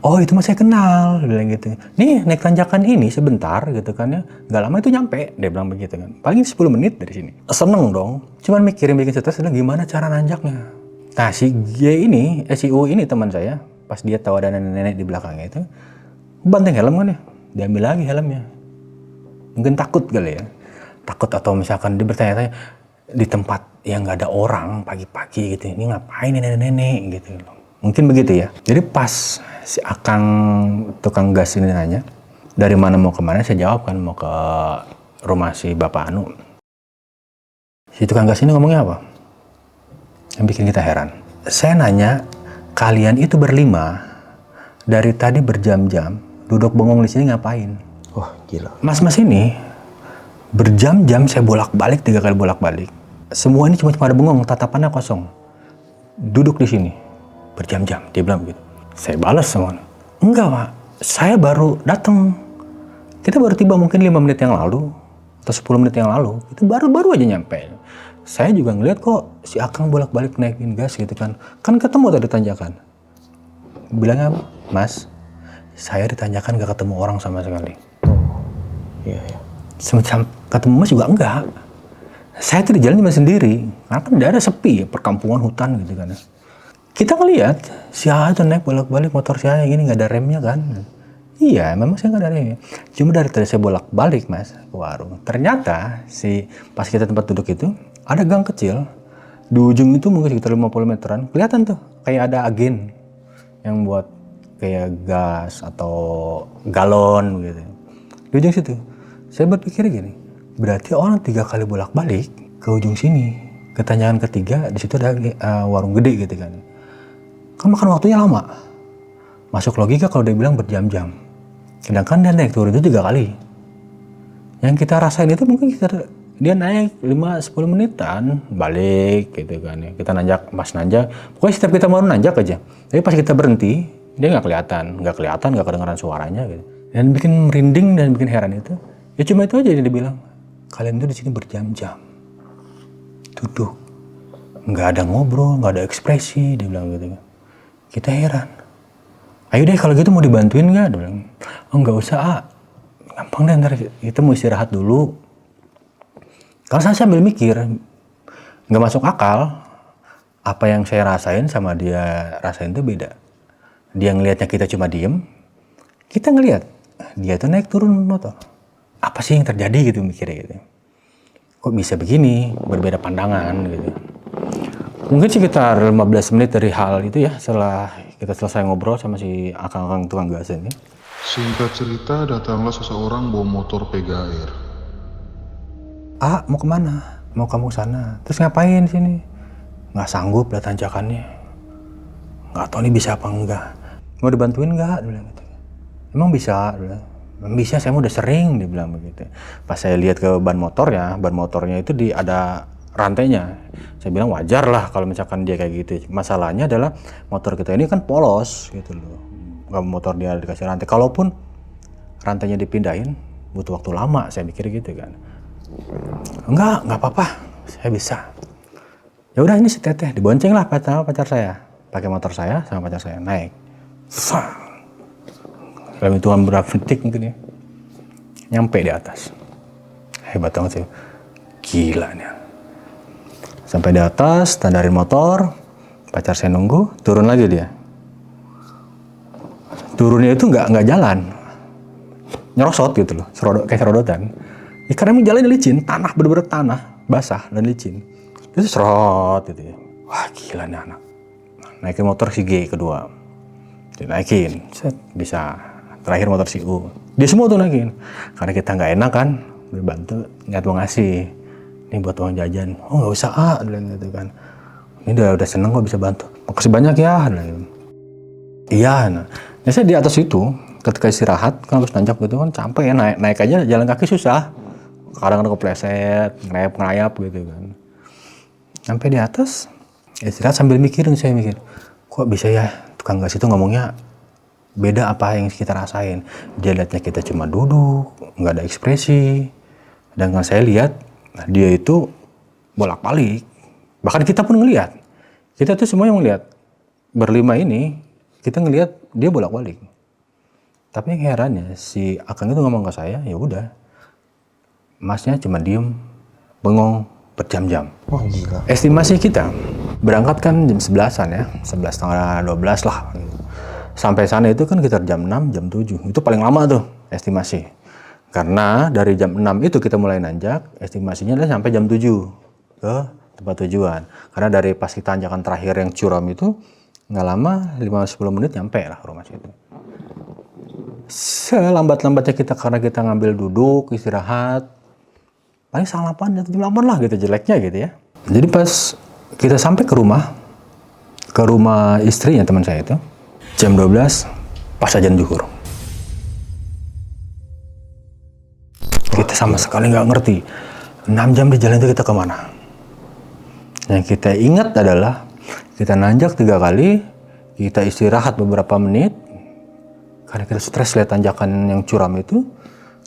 Oh itu mah saya kenal, dia bilang gitu. Nih naik tanjakan ini sebentar gitu kan ya, nggak lama itu nyampe, dia bilang begitu kan. Paling 10 menit dari sini. Seneng dong, cuman mikirin bikin stres, gimana cara nanjaknya. Nah si si U ini teman saya, pas dia tahu ada nenek-nenek di belakangnya itu, banting helm kan ya, diambil lagi helmnya. Mungkin takut kali ya, takut atau misalkan dia bertanya-tanya di tempat yang nggak ada orang pagi-pagi gitu, ini ngapain nenek-nenek gitu. Mungkin begitu ya. Jadi pas si Akang tukang gas ini nanya, dari mana mau kemana, saya jawab kan mau ke rumah si Bapak Anu. Si tukang gas ini ngomongnya apa? Yang bikin kita heran. Saya nanya, kalian itu berlima dari tadi berjam-jam duduk bengong di sini ngapain? Wah gila. Mas-mas ini berjam-jam saya bolak-balik, 3 kali bolak-balik. Semua ini cuma ada bengong, tatapannya kosong. Duduk di sini berjam-jam, dia bilang begitu. Saya balas sama, enggak Pak, saya baru datang. Kita baru tiba mungkin 5 menit yang lalu atau 10 menit yang lalu. Itu baru aja nyampe. Saya juga ngeliat kok si Akang bolak-balik naikin gas gitu kan. Kan ketemu tadi tanjakan. Bilangnya, Mas, saya di tanjakan gak ketemu orang sama sekali. Iya. Semacam ketemu Mas juga enggak. Saya tuh di jalan cuma sendiri. Karena kan daerah sepi, perkampungan hutan gitu kan. Kita ngeliat si A tuh naik bolak-balik motor si A yang gini gak ada remnya kan. Iya, memang saya gak ada remnya. Cuma dari tadi saya bolak-balik Mas ke warung. Ternyata pas kita tempat duduk itu ada gang kecil. Di ujung itu mungkin sekitar 50 meteran. Kelihatan tuh kayak ada agen yang buat kayak gas atau galon gitu. Di ujung situ. Saya berpikir gini, berarti orang 3 kali bolak-balik ke ujung sini. ke tanjakan ketiga, di situ ada warung gede gitu kan. Kan makan waktunya lama. Masuk logika kalau dia bilang berjam-jam. Sedangkan dia naik turun itu 3 kali. Yang kita rasain itu mungkin dia naik 5-10 menitan, balik gitu kan ya. Kita nanjak, pas nanjak, pokoknya setiap kita mau nanjak aja. Tapi pas kita berhenti, dia nggak kedengaran suaranya gitu. Dan bikin merinding dan bikin heran itu, ya cuma itu aja yang dia bilang, kalian tuh di sini berjam-jam, duduk, nggak ada ngobrol, nggak ada ekspresi, dia bilang gitu kan. Kita heran. Ayo deh kalau gitu mau dibantuin nggak? Dia bilang, oh nggak usah, gampang deh, ntar kita mau istirahat dulu. Kalau saya sambil mikir, nggak masuk akal, apa yang saya rasain sama dia rasain itu beda. Dia ngelihatnya kita cuma diem, kita ngelihat dia tuh naik turun motor. Apa sih yang terjadi gitu mikirnya gitu. Kok bisa begini, berbeda pandangan gitu. Mungkin sekitar 15 menit dari hal itu ya, setelah kita selesai ngobrol sama si akang-akang tukang gas ini. Singkat cerita, datanglah seseorang bawa motor PGR. Mau kemana? Mau kamu sana. Terus ngapain sini? Nggak sanggup lihat tanjakannya. Nggak tahu nih bisa apa enggak. Mau dibantuin nggak? Dia bilang gitu. Emang bisa? Dia bilang. Bisa, saya udah sering, dia bilang begitu. Pas saya lihat ke ban motornya itu ada rantainya. Saya bilang wajar lah kalau misalkan dia kayak gitu. Masalahnya adalah motor kita ini kan polos gitu loh. Nggak motor dia dikasih rantai. Kalaupun rantainya dipindahin, butuh waktu lama, saya mikir gitu kan. Enggak apa-apa, saya bisa. Ya udah ini si Teteh, dibonceng lah pacar saya, pakai motor saya sama pacar saya naik. Dalam hitungan berapa detik mungkin ya, nyampe di atas. Hebat banget sih, gila nih. Sampai di atas, tandarin motor, pacar saya nunggu, turun lagi dia. Turunnya itu nggak jalan, nyerosot gitu loh, kayak serodotan. Ya, karena emang jalannya licin, tanah bener-bener tanah, basah dan licin. Itu serot gitu ya. Wah gila nih anak. Naikin motor si G kedua. Dinaikin, set, bisa. Terakhir motor si U. Dia semua tuh naikin. Karena kita nggak enak kan, berbantu, niat mau ngasih. Ini buat uang jajan. Oh nggak usah bilang gitu kan. Ini udah seneng kok bisa bantu. Makasih banyak ya. Iya, nah saya di atas itu, ketika istirahat, kan harus nanjak gitu kan, capek ya, naik aja jalan kaki susah. Kadang-kadang kepleset, ngerayap gitu kan. Sampai di atas, istirahat sambil saya mikir, kok bisa ya tukang gas itu ngomongnya beda apa yang kita rasain. Dia lihatnya kita cuma duduk, nggak ada ekspresi. Dan saya lihat, dia itu bolak-balik. Bahkan kita pun ngelihat. Kita tuh semua yang ngelihat. Berlima ini, kita ngelihat dia bolak-balik. Tapi yang herannya, si Akang itu ngomong ke saya, ya udah. Masnya cuma diem, bengong, berjam-jam. Wah gila. Estimasi kita berangkat kan jam 11-an ya, 11:30-12 lah. Sampai sana itu kan sekitar jam 6, jam 7. Itu paling lama tuh estimasi. Karena dari jam 6 itu kita mulai nanjak, estimasinya adalah sampai jam 7 ke tempat tujuan. Karena dari pas kita tanjakan terakhir yang curam itu, nggak lama, 5-10 menit nyampe lah ke rumah situ. Selambat-lambatnya kita karena kita ngambil duduk, istirahat, paling 8 atau 8 lah gitu jeleknya gitu ya. Jadi pas kita sampai ke rumah istrinya teman saya itu, jam 12 pas azan zuhur. Kita sama sekali nggak ngerti 6 jam di jalan itu kita kemana. Yang kita ingat adalah kita nanjak 3 kali, kita istirahat beberapa menit karena kita stres lihat tanjakan yang curam itu,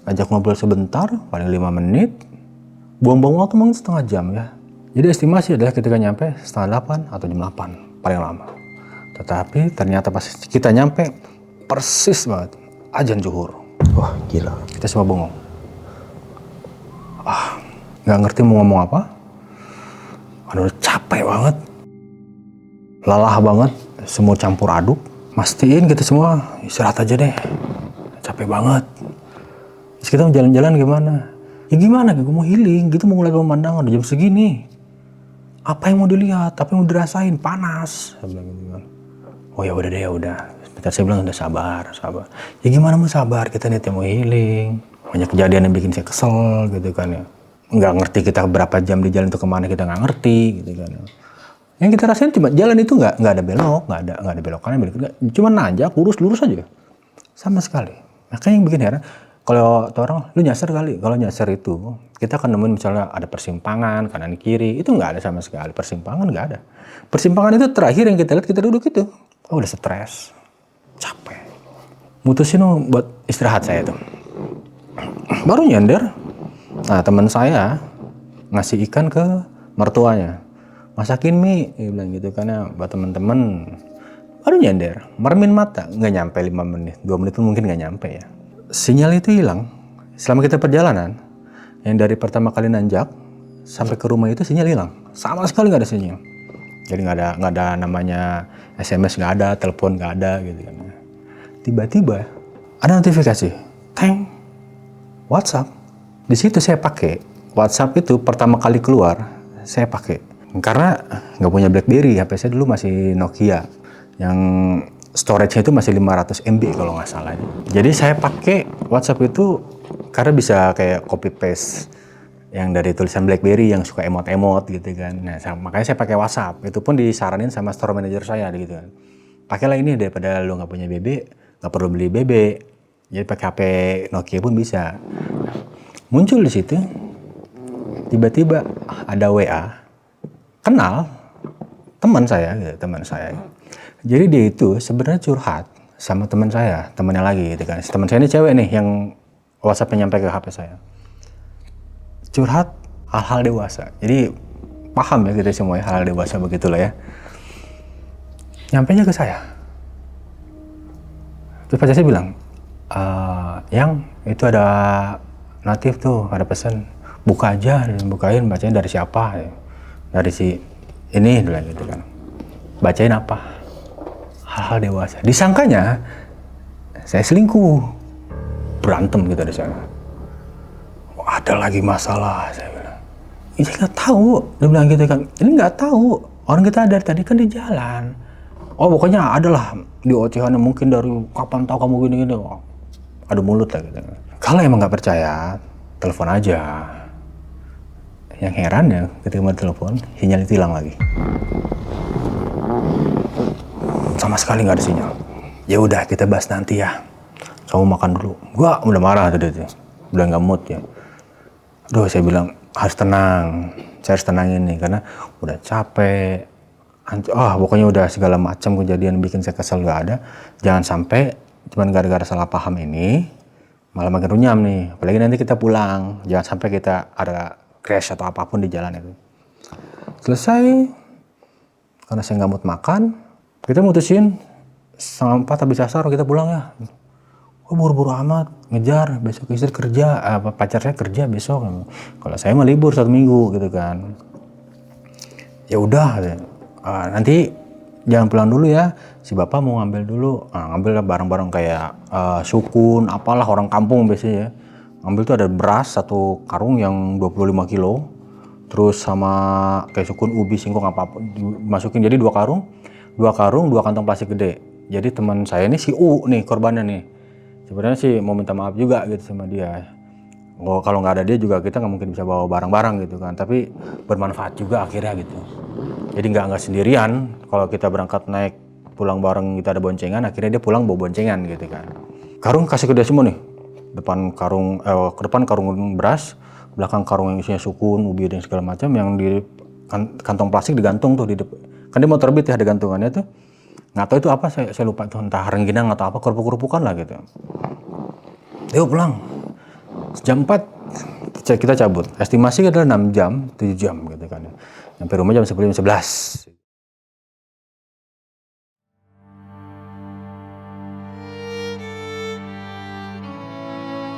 ajak ngobrol sebentar paling 5 menit, buang-buang waktu mungkin setengah jam ya. Jadi estimasi adalah ketika nyampe setengah 8 atau jam 8 paling lama. Tetapi ternyata pas kita nyampe persis banget azan zuhur. Wah gila. Kita semua bengong. Nggak ngerti mau ngomong apa. Udah capek banget, lelah banget, semua campur aduk. Mastiin kita semua istirahat aja deh, capek banget. Terus kita mau jalan-jalan gimana? Ya gimana, gue mau healing, gitu mau ngeliat pemandangan udah jam segini. Apa yang mau dilihat, apa yang mau dirasain, panas. Saya bilang gitu kan. Oh ya udah deh, ya udah. Bentar saya bilang udah sabar. Ya gimana mau sabar, kita niatnya mau healing. Banyak kejadian yang bikin saya kesel gitu kan ya. nggak ngerti kita berapa jam di jalan itu kemana kita nggak ngerti gitu kan. Yang kita rasain cuma jalan itu nggak ada belok, nggak ada belok kanan, belok kiri, cuma nanjak lurus aja, sama sekali. Makanya yang bikin heran, kalau tuh orang lu nyasar kali, kalau nyasar itu kita akan nemuin misalnya ada persimpangan kanan kiri, itu nggak ada sama sekali, persimpangan nggak ada. Persimpangan itu terakhir yang kita lihat kita duduk itu, udah stres, capek, mutusin buat istirahat saya tuh, baru nyender. Nah teman saya ngasih ikan ke mertuanya, masakin mie, dia bilang gitu karena buat temen-temen. Baru nyender, mermin mata, nggak nyampe 5 menit, 2 menit pun mungkin nggak nyampe ya. Sinyal itu hilang, selama kita perjalanan, yang dari pertama kali nanjak, sampai ke rumah itu sinyal hilang, sama sekali nggak ada sinyal. Jadi nggak ada namanya SMS nggak ada, telepon nggak ada gitu kan. Tiba-tiba ada notifikasi, teng, WhatsApp. Di situ saya pakai WhatsApp itu pertama kali keluar, saya pakai. Karena nggak punya BlackBerry, HP saya dulu masih Nokia yang storage-nya itu masih 500 MB kalau nggak salah. Jadi saya pakai WhatsApp itu karena bisa kayak copy paste yang dari tulisan BlackBerry yang suka emot-emot gitu kan. Nah, makanya saya pakai WhatsApp. Itu pun disaranin sama store manager saya gitu kan. Pakailah ini daripada lu nggak punya BB, nggak perlu beli BB. Jadi pakai HP Nokia pun bisa. Muncul di situ, tiba-tiba ada WA. Kenal teman saya gitu, teman saya. Jadi dia itu sebenarnya curhat sama teman saya, temannya lagi gitu kan. Teman saya ini cewek nih yang WhatsApp-nya nyampe ke HP saya. Curhat hal-hal dewasa. Jadi paham ya kita semua ya, hal dewasa begitulah ya. Nyampenya ke saya. Terus pacar saya bilang, yang itu ada notif tuh, ada pesan, buka aja, bukain, bacain dari siapa ya. Dari si ini bilang gitu kan. Bacain apa? Hal-hal dewasa. Disangkanya saya selingkuh. Berantem gitu di sana. Wah, ada lagi masalah saya bilang. Ini nggak tahu. Dia bilang gitu kan. Ini nggak tahu. Orang kita dari tadi kan di jalan. Oh pokoknya adalah di ocehannya mungkin dari kapan tahu kamu gini-gini. Oh, adu mulut lah gitu. Kalau emang nggak percaya, telepon aja. Yang heran ya ketika mau telepon, sinyal itu hilang lagi. Sama sekali nggak ada sinyal. Ya udah kita bahas nanti ya. Kamu makan dulu. Gua udah marah tadi tuh. Udah nggak mood ya. Aduh saya bilang harus tenang. Saya harus tenangin nih karena udah capek. Pokoknya udah segala macam kejadian bikin saya kesel nggak ada. Jangan sampai cuman gara-gara salah paham ini malah makin runyam nih. Apalagi nanti kita pulang. Jangan sampai kita ada crash atau apapun di jalan itu. Selesai, karena saya nggak mood makan, kita mutusin 3:30 habis asar kita pulang ya. Oh buru-buru amat, ngejar, besok istri kerja, pacar saya kerja besok. Kalau saya mah libur 1 minggu gitu kan. Ya udah, nanti jangan pulang dulu ya, si bapak mau ngambil dulu, ngambil barang-barang kayak sukun, apalah orang kampung biasanya ya. Ambil tuh ada beras 1 karung yang 25 kilo, terus sama kayak sukun, ubi, singkong apa-apa dimasukin. Jadi 2 karung, 2 kantong plastik gede. Jadi teman saya ini si U nih korbannya nih. Sebenarnya sih mau minta maaf juga gitu sama dia. Kalau nggak ada dia juga kita nggak mungkin bisa bawa barang-barang gitu kan. Tapi bermanfaat juga akhirnya gitu. Jadi nggak sendirian. Kalau kita berangkat naik pulang bareng kita ada boncengan, akhirnya dia pulang bawa boncengan gitu kan. Karung kasih ke dia semua nih. Ke depan karung beras, belakang karung yang isinya sukun, ubi dan segala macam, yang di kantong plastik digantung tuh di depan. Kan dia mau terbit ya ada gantungannya tuh. Nggak tahu itu apa, saya lupa tuh, entah rengginang atau apa, kerupuk-kerupukan lah gitu. Yuk pulang. Jam 4 kita cabut. Estimasi adalah 6 jam, 7 jam gitu kan. Sampai rumah jam 10, jam 11.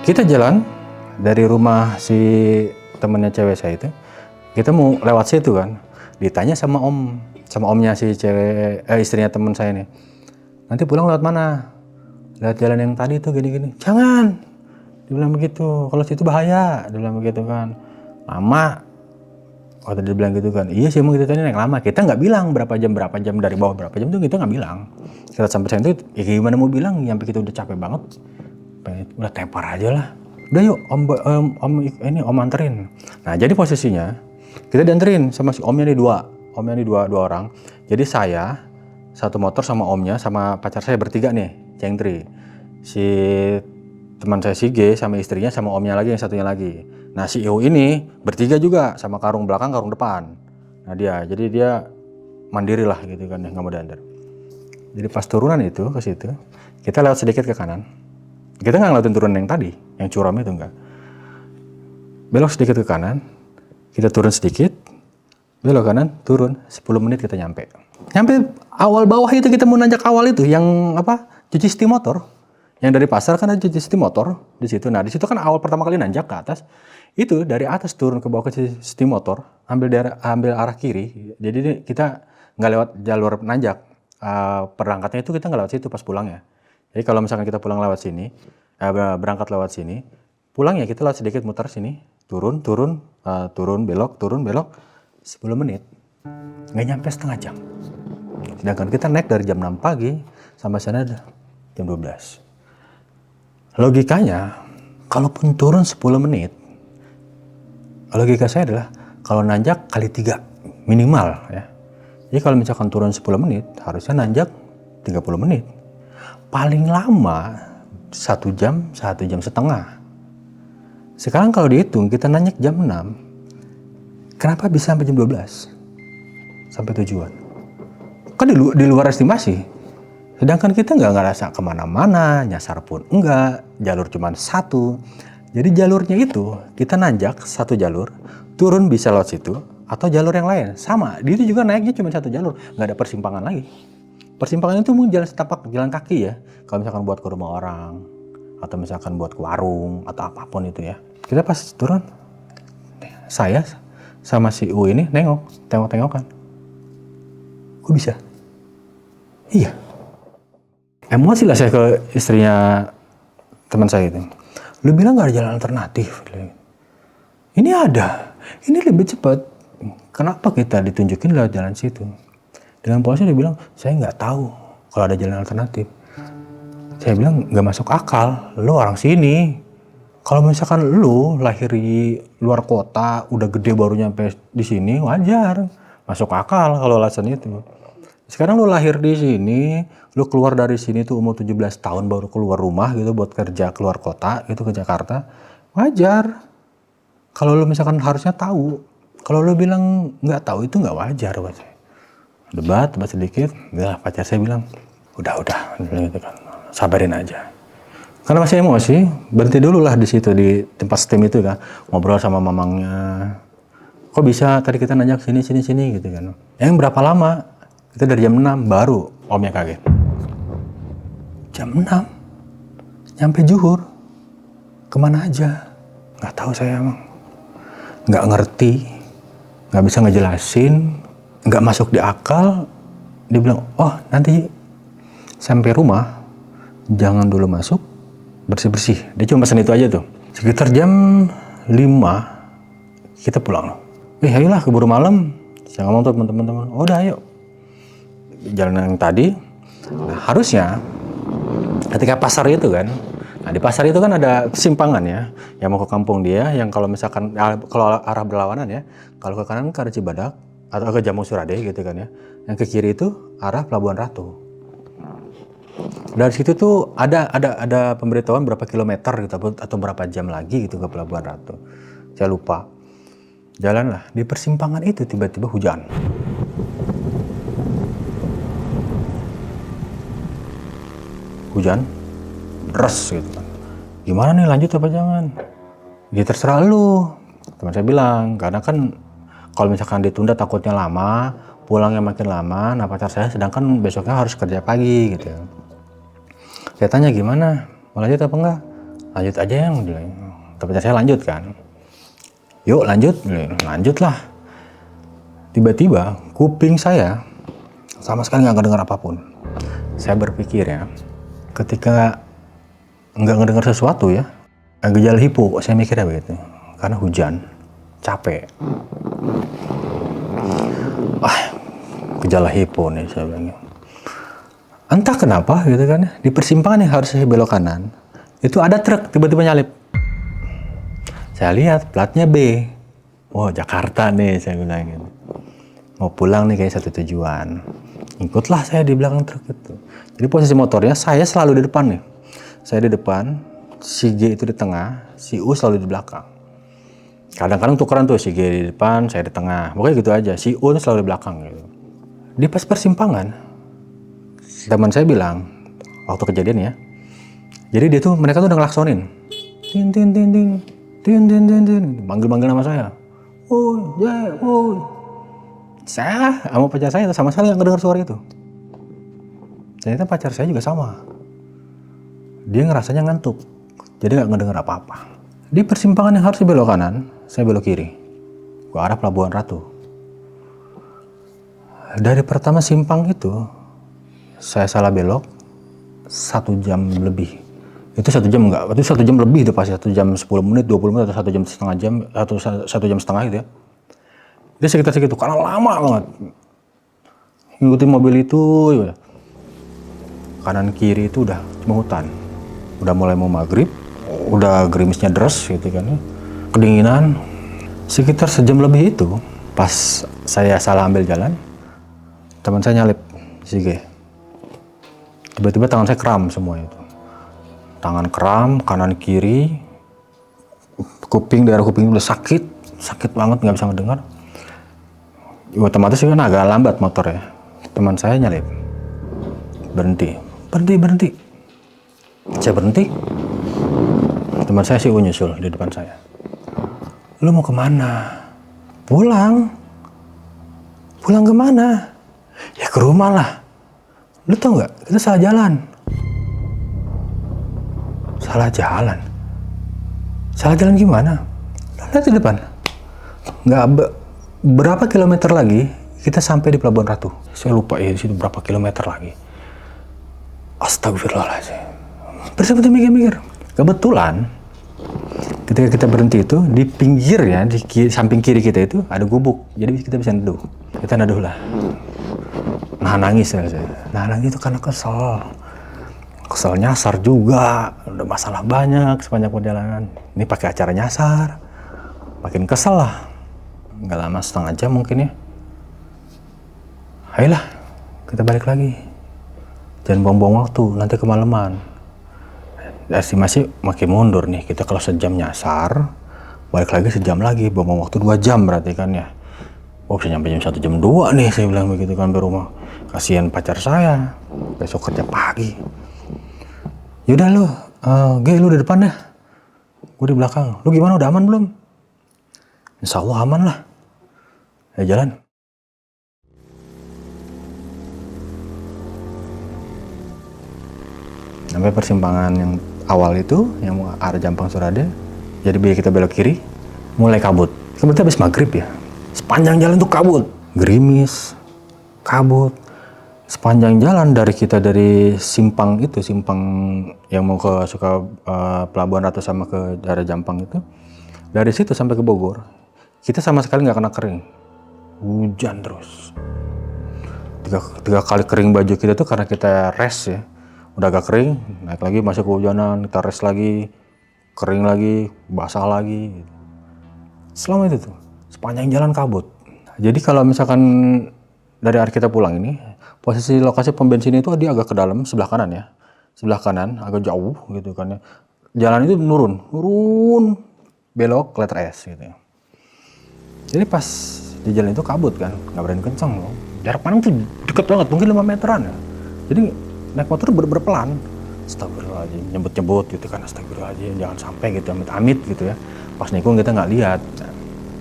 Kita jalan dari rumah si temennya cewek saya itu, kita mau lewat situ kan, ditanya sama omnya si cewek, istrinya temen saya nih, nanti pulang lewat mana? Lewat jalan yang tadi tuh gini-gini. Jangan, dibilang begitu, kalau situ bahaya, dibilang begitu kan. Lama, waktu dia bilang gitu kan, iya sih emang kita tadi naik lama, kita nggak bilang berapa jam dari bawah berapa jam tuh kita nggak bilang. Kita sampai sana itu, ya gimana mau bilang, sampai kita udah capek banget. Udah tepar aja lah. Udah yuk om anterin. Nah jadi posisinya kita dianterin sama si omnya nih dua orang. Jadi saya satu motor sama omnya sama pacar saya bertiga nih, cengtri. Si teman saya si G sama istrinya sama omnya lagi yang satunya lagi. Nah si IO ini bertiga juga sama karung belakang karung depan. Nah jadi dia mandiri lah gitu kan, nggak mau diantar. Jadi pas turunan itu ke situ kita lewat sedikit ke kanan. Kita nggak ngeliatin turunan yang tadi, yang curam itu enggak. Belok sedikit ke kanan, kita turun sedikit, belok kanan, turun, 10 menit kita nyampe. Nyampe awal bawah itu kita mau nanjak awal itu, yang apa? Cuci setim motor. Yang dari pasar kan ada cuci setim motor di situ. Nah di situ kan awal pertama kali nanjak ke atas, itu dari atas turun ke bawah ke cuci setim motor, ambil arah kiri. Jadi kita nggak lewat jalur nanjak. Perangkatnya itu kita nggak lewat situ pas pulang ya. Jadi kalau misalkan kita pulang lewat sini, berangkat lewat sini, pulang ya kita lewat sedikit muter sini, turun, belok, 10 menit, nggak nyampe setengah jam. Sedangkan kita naik dari jam 6 pagi sampai sana jam 12. Logikanya, kalaupun turun 10 menit, logika saya adalah kalau nanjak kali 3 minimal ya. Jadi kalau misalkan turun 10 menit, harusnya nanjak 30 menit. Paling lama 1 jam, 1 jam setengah. Sekarang kalau dihitung kita nanjak jam 6, kenapa bisa sampai jam 12? Sampai tujuan. Kan di luar estimasi. Sedangkan kita nggak ngerasa kemana-mana, nyasar pun enggak, jalur cuma satu. Jadi jalurnya itu kita nanjak satu jalur, turun bisa lewat situ, atau jalur yang lain. Sama, dia itu juga naiknya cuma satu jalur, nggak ada persimpangan lagi. Persimpangan itu mungkin jalan setapak, jalan kaki ya. Kalau misalkan buat ke rumah orang, atau misalkan buat ke warung, atau apapun itu ya. Kita pas turun, saya sama si U ini tengok-tengokan. Kok bisa? Iya. Emosi lah saya ke istrinya teman saya itu. Lu bilang gak ada jalan alternatif. Ini ada. Ini lebih cepat. Kenapa kita ditunjukin lewat jalan situ? Dengan polisi dia bilang, saya nggak tahu kalau ada jalan alternatif. Saya bilang, nggak masuk akal. Lu orang sini. Kalau misalkan lu lahir di luar kota, udah gede baru nyampe di sini, wajar. Masuk akal kalau alasan itu. Sekarang lu lahir di sini, lu keluar dari sini tuh umur 17 tahun baru keluar rumah gitu buat kerja keluar kota gitu ke Jakarta, wajar. Kalau lu misalkan harusnya tahu. Kalau lu bilang nggak tahu itu nggak wajar buat saya. Debat sedikit, ya pacar saya bilang, udah, gitu kan, sabarin aja. Karena masih emosi, berhenti dulu lah di situ di tempat steam itu kan, ngobrol sama mamangnya. Kok bisa tadi kita nanjak sini gitu kan? Yang berapa lama? Kita dari jam 6 baru omnya kaget. Jam 6, nyampe Juhur, kemana aja? Nggak tahu saya emang, nggak ngerti, nggak bisa ngejelasin. Nggak masuk di akal. Dia bilang, oh nanti sampai rumah jangan dulu masuk, bersih-bersih. Dia cuma pesan itu aja tuh. Sekitar jam 5 kita pulang. Ayolah keburu malam. Saya ngomong tuh teman-teman, oh udah ayo. Jalan yang tadi, nah, harusnya ketika pasar itu kan, nah di pasar itu kan ada kesimpangan ya, yang mau ke kampung dia, yang kalau misalkan, kalau arah berlawanan ya, kalau ke kanan ke arah Cibadak, atau ke Jamu Surade gitu kan ya. Yang ke kiri itu arah Pelabuhan Ratu. Dari situ tuh ada pemberitahuan berapa kilometer gitu atau berapa jam lagi gitu ke Pelabuhan Ratu. Saya lupa. Jalan lah di persimpangan itu tiba-tiba hujan. Hujan deras gitu kan. Gimana nih lanjut apa jangan? Ya terserah lu. Teman saya bilang, karena kan kalau misalkan ditunda takutnya lama, pulangnya makin lama. Nah pacar saya sedangkan besoknya harus kerja pagi gitu. Saya tanya gimana, mau lanjut apa enggak? Lanjut aja yang bilang. Pacar saya lanjut kan. Yuk lanjut lah. Tiba-tiba kuping saya sama sekali nggak ngedengar apapun. Saya berpikir ya, ketika nggak ngedengar sesuatu ya, gejala hipo, saya mikirnya begitu. Karena hujan, capek. Gejala hipo nih saya bilang. Entah kenapa gitu kan, di persimpangan yang harus saya belok kanan, itu ada truk tiba-tiba nyalip. Saya lihat platnya B. Oh, Jakarta nih, saya bilang gitu. Mau pulang nih kayak satu tujuan. Ikutlah saya di belakang truk itu. Jadi posisi motornya saya selalu di depan nih. Saya di depan, si G itu di tengah, si U selalu di belakang. Kadang-kadang tukeran tuh, si G di depan, saya di tengah. Pokoknya gitu aja, si U itu selalu di belakang gitu. Di pas persimpangan, teman saya bilang, waktu kejadian ya, jadi dia tuh, mereka tuh udah ngelaksonin. Tin, tin, tin, tin, tin, tin, tin, tin. Manggil-manggil nama saya. Oh. Saya sama pacar saya sama sekali nggak ngedengar suara itu. Ternyata pacar saya juga sama. Dia ngerasanya ngantuk, jadi nggak ngedengar apa-apa. Di persimpangan yang harus belok kanan, saya belok kiri ke arah Pelabuhan Ratu. Dari pertama simpang itu, saya salah belok 1 jam lebih. Itu 1 jam enggak, itu 1 jam lebih itu pasti, 1 jam 10 menit, 20 menit, atau 1 jam setengah jam, atau 1 jam setengah gitu ya. Dia sekitar segitu, karena lama banget. Ngikutin mobil itu, ya. Kanan kiri itu udah cuma hutan. Udah mulai mau maghrib, udah gerimisnya deres gitu kan ya. Kedinginan. Sekitar sejam lebih itu, pas saya salah ambil jalan, teman saya nyalip, si G. Tiba-tiba tangan saya kram semua itu. Tangan kram, kanan kiri, daerah kuping udah sakit banget, nggak bisa ngedengar. Otomatis kan agak lambat motor ya. Teman saya nyalip, berhenti. Saya berhenti. Teman saya si U nyusul di depan saya. Lu mau kemana? Pulang kemana? Ya ke rumah lah. Lu tau nggak? Kita salah jalan. Salah jalan gimana? Lihat di depan. Nggak berapa kilometer lagi kita sampai di Pelabuhan Ratu. Saya lupa ya di situ berapa kilometer lagi. Astagfirullahaladzim. Berhenti mikir. Kebetulan ketika kita berhenti itu di pinggir ya, di samping kiri kita itu ada gubuk. Jadi kita bisa neduh. Kita neduh lah. Nangis saya. Nangis itu karena kesel nyasar juga, udah masalah banyak sepanjang perjalanan. Ini pakai acara nyasar, makin kesel lah. Nggak lama, setengah jam mungkin ya. Ayolah, kita balik lagi. Jangan buang-buang waktu, nanti kemalaman. Estimasi makin mundur nih, kita kalau sejam nyasar, balik lagi sejam lagi, buang-buang waktu 2 jam berarti kan ya. Oh, bisa nyampe jam 1 jam 2 nih, saya bilang begitu kan di rumah. Kasihan pacar saya, besok kerja pagi. Yaudah lu, lu di depan dah, gue di belakang. Lu gimana, udah aman belum? Insya Allah aman lah. Ya jalan. Sampai persimpangan yang awal itu, yang mau arah Jampang Surade, jadi biar kita belok kiri, mulai kabut. Kemudian habis maghrib ya, sepanjang jalan tuh kabut, gerimis, kabut. Sepanjang jalan dari simpang yang mau ke Pelabuhan Ratu sama ke daerah Jampang itu, dari situ sampai ke Bogor, kita sama sekali nggak kena kering, hujan terus. Tiga kali kering baju kita tuh karena kita rest ya, udah agak kering, naik lagi masuk ke hujanan, kita rest lagi, kering lagi, basah lagi. Selama itu tuh, sepanjang jalan kabut. Jadi kalau misalkan dari arah kita pulang ini, posisi lokasi pom bensin itu dia agak ke dalam, sebelah kanan ya. Sebelah kanan, agak jauh gitu kan ya. Jalan itu nurun, belok ke letter S gitu ya. Jadi pas di jalan itu kabut kan, nggak berani kencang loh. Jarak pandang tuh deket banget, mungkin 5 meteran ya. Jadi naik motor berpelan. Astagfirullahaladzim, nyebut-nyebut gitu kan, astagfirullahaladzim, jangan sampai gitu, amit-amit gitu ya. Pas nikung kita nggak lihat.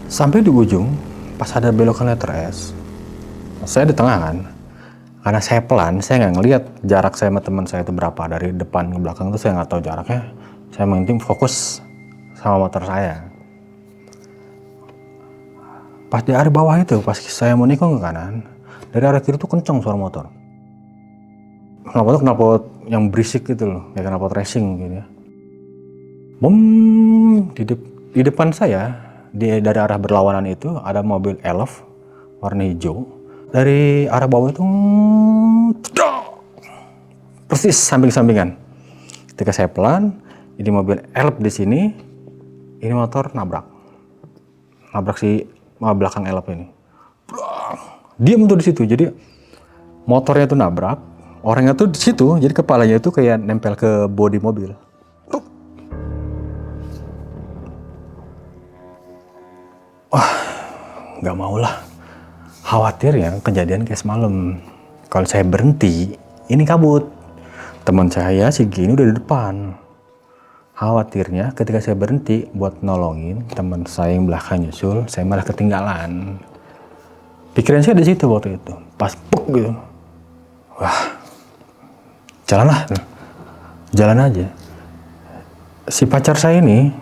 Sampai di ujung, pas ada belokan letter S, saya di tengah kan. Karena saya pelan, saya nggak ngelihat jarak saya sama teman saya itu berapa, dari depan ke belakang itu saya nggak tahu jaraknya. Saya penting fokus sama motor saya. Pas di area bawah itu, pas saya mau nikung ke kanan, dari arah kiri tuh kenceng suara motor. Knalpot yang berisik gitu loh, kayak knalpot racing gitu ya. Bum, di depan saya, dari arah berlawanan itu ada mobil Elf warna hijau. Dari arah bawah itu persis samping-sampingan. Ketika saya pelan, ini mobil Elf di sini, ini motor nabrak si belakang elop ini. Diam tuh di situ. Jadi motornya tuh nabrak, orangnya tuh di situ. Jadi kepalanya itu kayak nempel ke bodi mobil. Wah, nggak mau lah. Khawatir ya kejadian kayak semalam. Kalau saya berhenti, ini kabut. Teman saya si Gini udah di depan. Khawatirnya ketika saya berhenti buat nolongin teman saya yang belakang nyusul, saya malah ketinggalan. Pikiran saya di situ waktu itu. Pas puk gitu. Wah, jalan aja. Si pacar saya ini,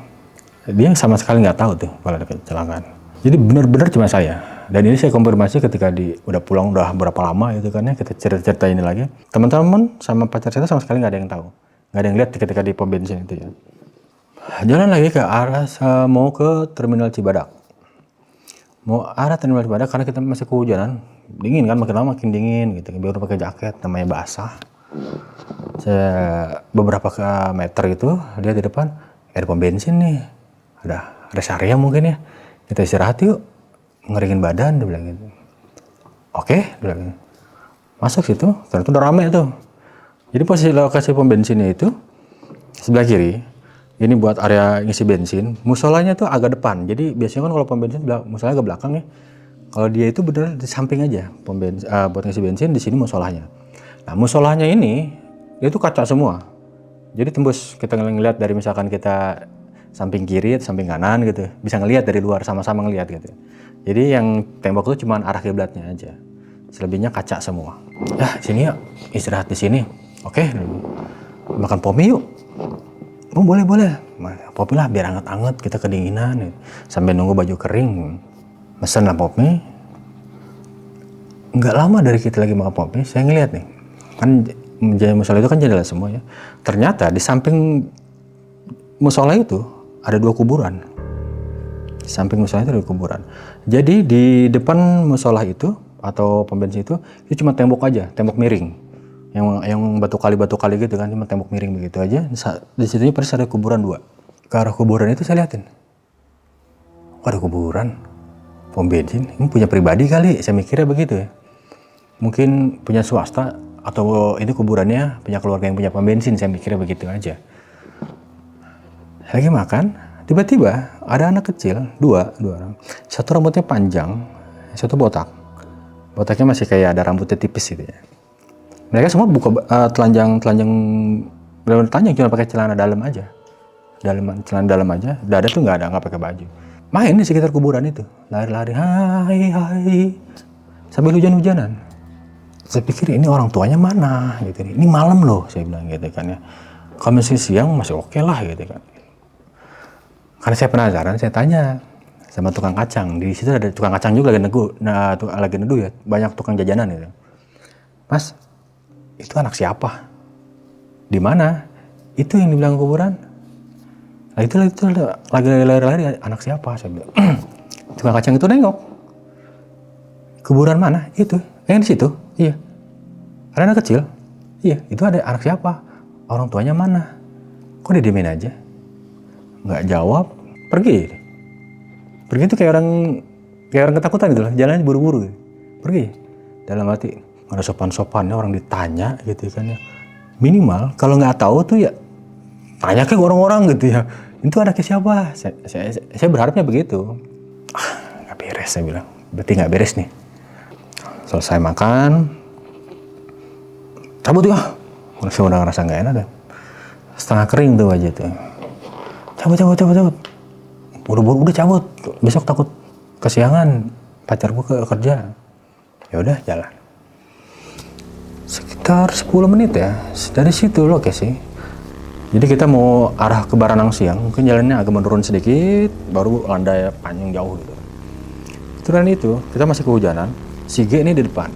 dia sama sekali nggak tahu tuh kalau ada kecelakaan. Jadi benar-benar cuma saya. Dan ini saya konfirmasi ketika udah pulang udah berapa lama gitu kan ya, kita cerita ini lagi. Teman-teman sama pacar saya sama sekali nggak ada yang tahu. Nggak ada yang lihat ketika di pom bensin itu ya. Jalan lagi ke arah mau ke terminal Cibadak. Mau arah terminal Cibadak karena kita masih kehujanan. Dingin kan, makin lama makin dingin gitu. Baru pakai jaket, namanya basah. Saya beberapa meter itu, dia di depan, ada pom bensin nih. Ada rest area mungkin ya. Kita istirahat yuk. Ngeringin badan, dia bilang gitu. Oke, dia bilang gitu. Masuk situ, ternyata udah rame tuh. Jadi posisi lokasi pom bensinnya itu sebelah kiri. Ini buat area ngisi bensin. Musolanya tuh agak depan. Jadi biasanya kan kalau pom bensin musolanya agak belakang ya. Kalau dia itu benar di samping aja pom bensin, buat ngisi bensin, di sini musolanya. Nah, musolanya ini itu kaca semua. Jadi tembus kita ngelihat dari misalkan kita samping kiri, samping kanan gitu. Bisa ngelihat dari luar, sama-sama ngelihat gitu. Jadi yang tembok itu cuma arah kiblatnya aja. Selebihnya kaca semua. Ya, sini yuk. Istirahat di sini. Oke. Makan pomi yuk. Oh, boleh. Pomi lah biar anget-anget, kita kedinginan. Sambil nunggu baju kering. Mesen lah pomi. Nggak lama dari kita lagi makan pomi, saya ngeliat nih. Kan musola itu kan jendela semua ya. Ternyata di samping musola itu ada 2 kuburan. Di samping musola itu ada 2 kuburan. Jadi di depan musola itu atau pom bensin itu cuma tembok aja, tembok miring. Yang batu kali gitu kan, cuma tembok miring begitu aja. Di situnya persis ada kuburan 2. Ke arah kuburan itu saya liatin. Oh, ada kuburan. Pom bensin, ini punya pribadi kali, saya mikirnya begitu ya. Mungkin punya swasta atau ini kuburannya punya keluarga yang punya pom bensin, saya mikirnya begitu aja. Lagi makan, tiba-tiba ada anak kecil, dua orang. Satu rambutnya panjang, satu botak. Botaknya masih kayak ada rambutnya tipis gitu ya. Mereka semua buka telanjang cuma pakai celana dalam aja. Celana dalam aja, dada tuh nggak pakai baju. Main di sekitar kuburan itu, lari-lari, hai, sambil hujan-hujanan. Saya pikir ini orang tuanya mana, gitu. Ini malam loh, saya bilang gitu kan ya. Kalau masih siang masih oke lah, gitu kan. Karena saya penasaran, saya tanya sama tukang kacang. Di situ ada tukang kacang juga lagi neduh ya, banyak tukang jajanan gitu. Mas, itu anak siapa? Di mana? Itu yang dibilang kuburan. Nah itu lagi lari-lari anak siapa? Saya bilang. Tukang kacang itu nengok. Kuburan mana? Itu. Yang di situ? Iya. Ada anak kecil? Iya. Itu ada anak siapa? Orang tuanya mana? Kok dia diemin aja? Nggak jawab. Pergi. Pergi itu kayak orang ketakutan gitu loh. Jalannya buru-buru. Pergi. Dalam hati. Nggak ada sopan-sopannya orang ditanya gitu kan ya. Minimal kalau nggak tahu tuh ya tanya ke orang-orang gitu ya. Itu anaknya siapa? Saya berharapnya begitu. Nggak beres, saya bilang. Berarti nggak beres nih. Selesai makan, cabut ya. Saya udah ngerasa nggak enak deh. Setengah kering tuh aja tuh. Cabut. Buru-buru udah cabut. Besok takut kesiangan. Pacar gue kerja. Ya udah jalan. Sekitar 10 menit ya. Dari situ lokasi. Jadi kita mau arah ke Baranang Siang, mungkin jalannya agak menurun sedikit, baru landai panjang jauh gitu. Setelah itu, kita masih kehujanan, si G ini di depan.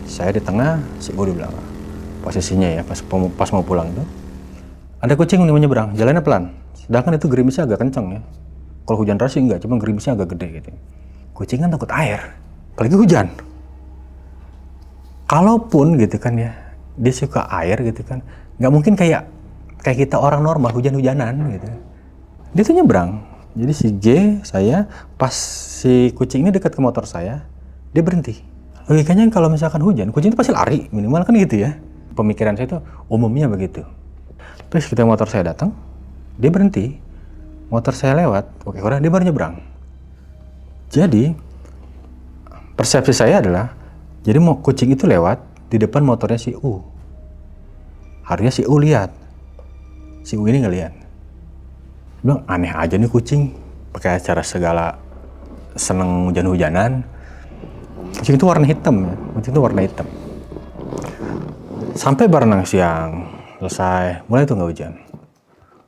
Saya di tengah, si O di belakang. Posisinya ya, pas mau pulang itu. Ada kucing yang menyeberang, jalannya pelan. Sedangkan itu gerimisnya agak kenceng ya. Kalau hujan deras sih enggak, cuma gerimisnya agak gede gitu. Kucing kan takut air, apalagi hujan. Kalaupun gitu kan ya, dia suka air gitu kan, nggak mungkin kayak kita orang normal hujan-hujanan gitu. Dia tuh nyebrang. Jadi si G, saya pas si kucing ini dekat ke motor saya, dia berhenti. Logikanya kalau misalkan hujan, kucing itu pasti lari, minimal kan gitu ya. Pemikiran saya itu umumnya begitu. Terus ketika motor saya datang, dia berhenti. Motor saya lewat, oke, udah dia baru nyebrang. Jadi persepsi saya adalah, jadi mau kucing itu lewat di depan motornya si U. Harusnya si U lihat, si U ini nggak lihat. Bilang aneh aja nih kucing, pakai acara segala seneng hujan-hujanan. Kucing itu warna hitam ya, kucing itu warna hitam. Sampai berenang siang, selesai, mulai itu nggak hujan.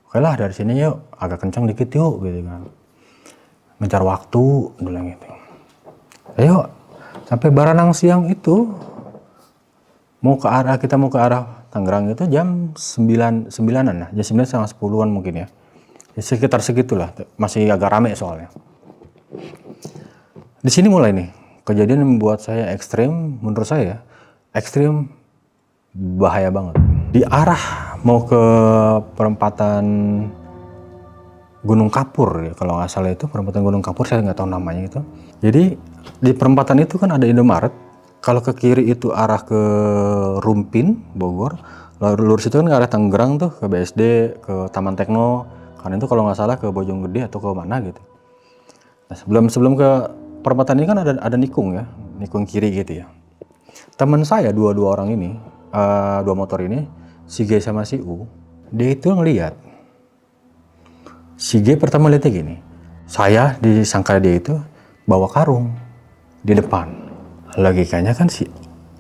Oke lah dari sini yuk, agak kencang dikit yuk gitu kan. Ngejar waktu, bilang gitu. Ayo, sampai berenang siang itu, kita mau ke arah Tangerang itu jam 9-an lah, jam 9 sama 10-an mungkin ya. Sekitar segitulah, masih agak rame soalnya. Di sini mulai nih, kejadian yang membuat saya ekstrim, menurut saya ekstrim, bahaya banget. Di arah mau ke perempatan Gunung Kapur, ya, kalau nggak salah itu perempatan Gunung Kapur, saya nggak tahu namanya itu. Jadi di perempatan itu kan ada Indomaret. Kalau ke kiri itu arah ke Rumpin, Bogor. Lalu lurus itu kan ke arah Tangerang tuh, ke BSD, ke Taman Tekno. Karena itu kalau nggak salah ke Bojonggede atau ke mana gitu. Nah, sebelum ke perempatan ini kan ada nikung ya, nikung kiri gitu ya. Teman saya dua orang ini, dua motor ini, si G sama si U, dia itu ngelihat. Si G pertama lihatnya gini, saya disangka dia itu bawa karung di depan. Logikanya kan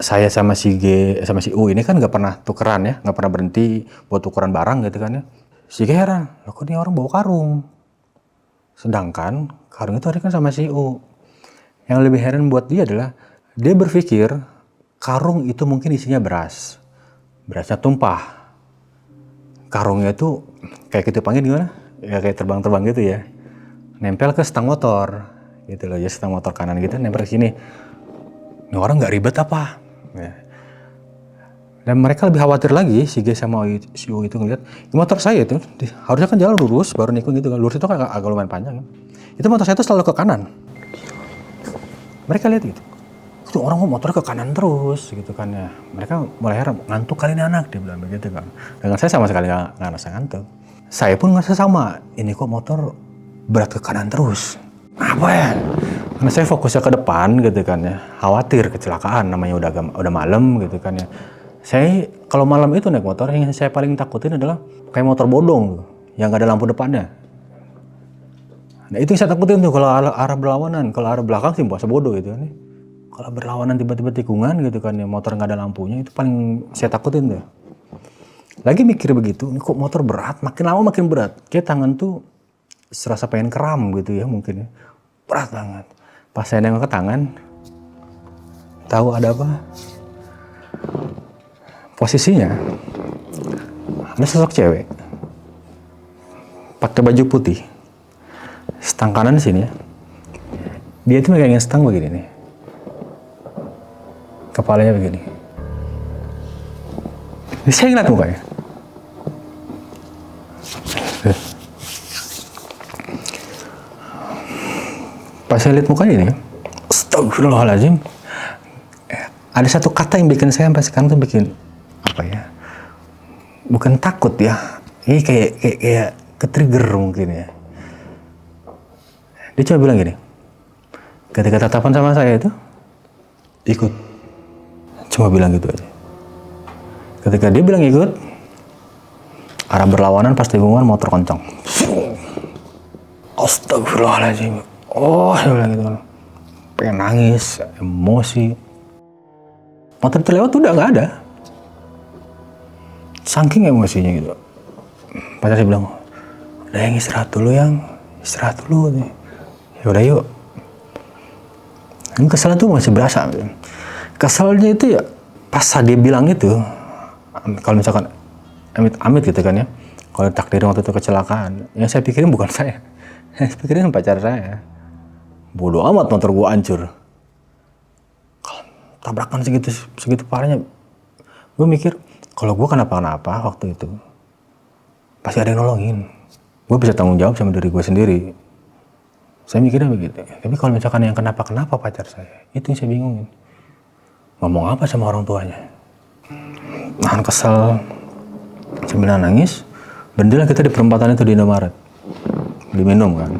saya sama si G sama si U ini kan nggak pernah tukeran ya, nggak pernah berhenti buat tukeran barang gitu kan ya. Si G heran, loh kok ini orang bawa karung? Sedangkan karung itu ada kan sama si U. Yang lebih heran buat dia adalah, dia berpikir karung itu mungkin isinya beras. Berasnya tumpah. Karungnya itu kayak ketupangnya gimana? Ya kayak terbang-terbang gitu ya. Nempel ke stang motor. Gitu loh, ya stang motor kanan gitu, nempel ke sini. Ini orang nggak ribet apa? Ya. Dan mereka lebih khawatir lagi, si G sama si U itu ngeliat, motor saya itu harusnya kan jalan lurus, baru nikung gitu kan. Lurus itu kan agak lumayan panjang kan. Itu motor saya itu selalu ke kanan. Mereka lihat gitu. Itu orang kok motornya ke kanan terus gitu kan ya. Mereka mulai heran, ngantuk kali ini anak, dia bilang begitu kan. Dengan saya sama sekali nggak ngerasa ngantuk. Saya pun ngerasa sama, ini kok motor berat ke kanan terus. Apa ya? Karena saya fokusnya ke depan gitu kan ya. Khawatir kecelakaan, namanya udah malam gitu kan ya. Saya kalau malam itu naik motor, yang saya paling takutin adalah kayak motor bodong yang gak ada lampu depannya. Nah itu yang saya takutin tuh kalau arah berlawanan. Kalau arah belakang sih puasa bodoh gitu kan. Kalau berlawanan tiba-tiba tikungan gitu kan ya, motor gak ada lampunya, itu paling saya takutin tuh. Lagi mikir begitu, ini kok motor berat, makin lama makin berat. Kayak tangan tuh serasa pengen kram gitu ya mungkin ya. Berat banget. Pas saya nengok ke tangan, tahu ada apa? Posisinya ada sosok cewek pakai baju putih, stang kanan di sini ya. Dia itu megangin stang begini nih, kepalanya begini. Saya ngeliat mukanya. Pas saya lihat mukanya ini, astagfirullahaladzim, ada satu kata yang bikin saya sampai sekarang tuh bikin apa ya, bukan takut ya, ini kayak ke-trigger mungkin ya. Dia cuma bilang gini, ketika tatapan sama saya itu ikut, cuma bilang gitu aja. Ketika dia bilang ikut, arah berlawanan pas tikungan motor kencang, astagfirullahaladzim, oh dia bilang gitu kan, pengen nangis, emosi. Motor terlewat udah nggak ada. Saking emosinya gitu. Pacar saya bilang, udah yang istirahat dulu nih. Ya udah yuk. Yang kesel tuh masih berasa. Keselnya itu ya pas dia bilang itu, kalau misalkan amit-amit gitu kan ya, kalau takdir waktu itu kecelakaan, yang saya pikirin bukan saya. Saya pikirin pacar saya. Bodoh amat motor gua hancur. Tabrakan segitu parahnya, gue mikir kalau gue kenapa-napa waktu itu pasti ada yang nolongin, gue bisa tanggung jawab sama diri gue sendiri. Saya mikirnya begitu. Tapi kalau misalkan yang kenapa-kenapa pacar saya, itu yang saya bingungin. Ngomong apa sama orang tuanya? Nahan kesel, sambil nangis. Bendilah kita di perempatan itu di Indomaret. Diminum kan,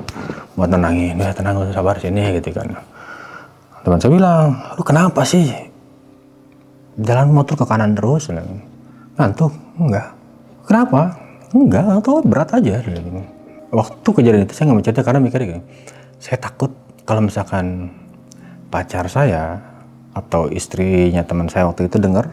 buat tenangin. Ya tenang, sabar sini gitu kan. Teman saya bilang, lu kenapa sih? Jalan motor ke kanan terus. Ngantuk? Enggak. Kenapa? Enggak, atau berat aja. Waktu kejadian itu saya nggak mencerita karena mikirnya gini, saya takut kalau misalkan pacar saya atau istrinya teman saya waktu itu dengar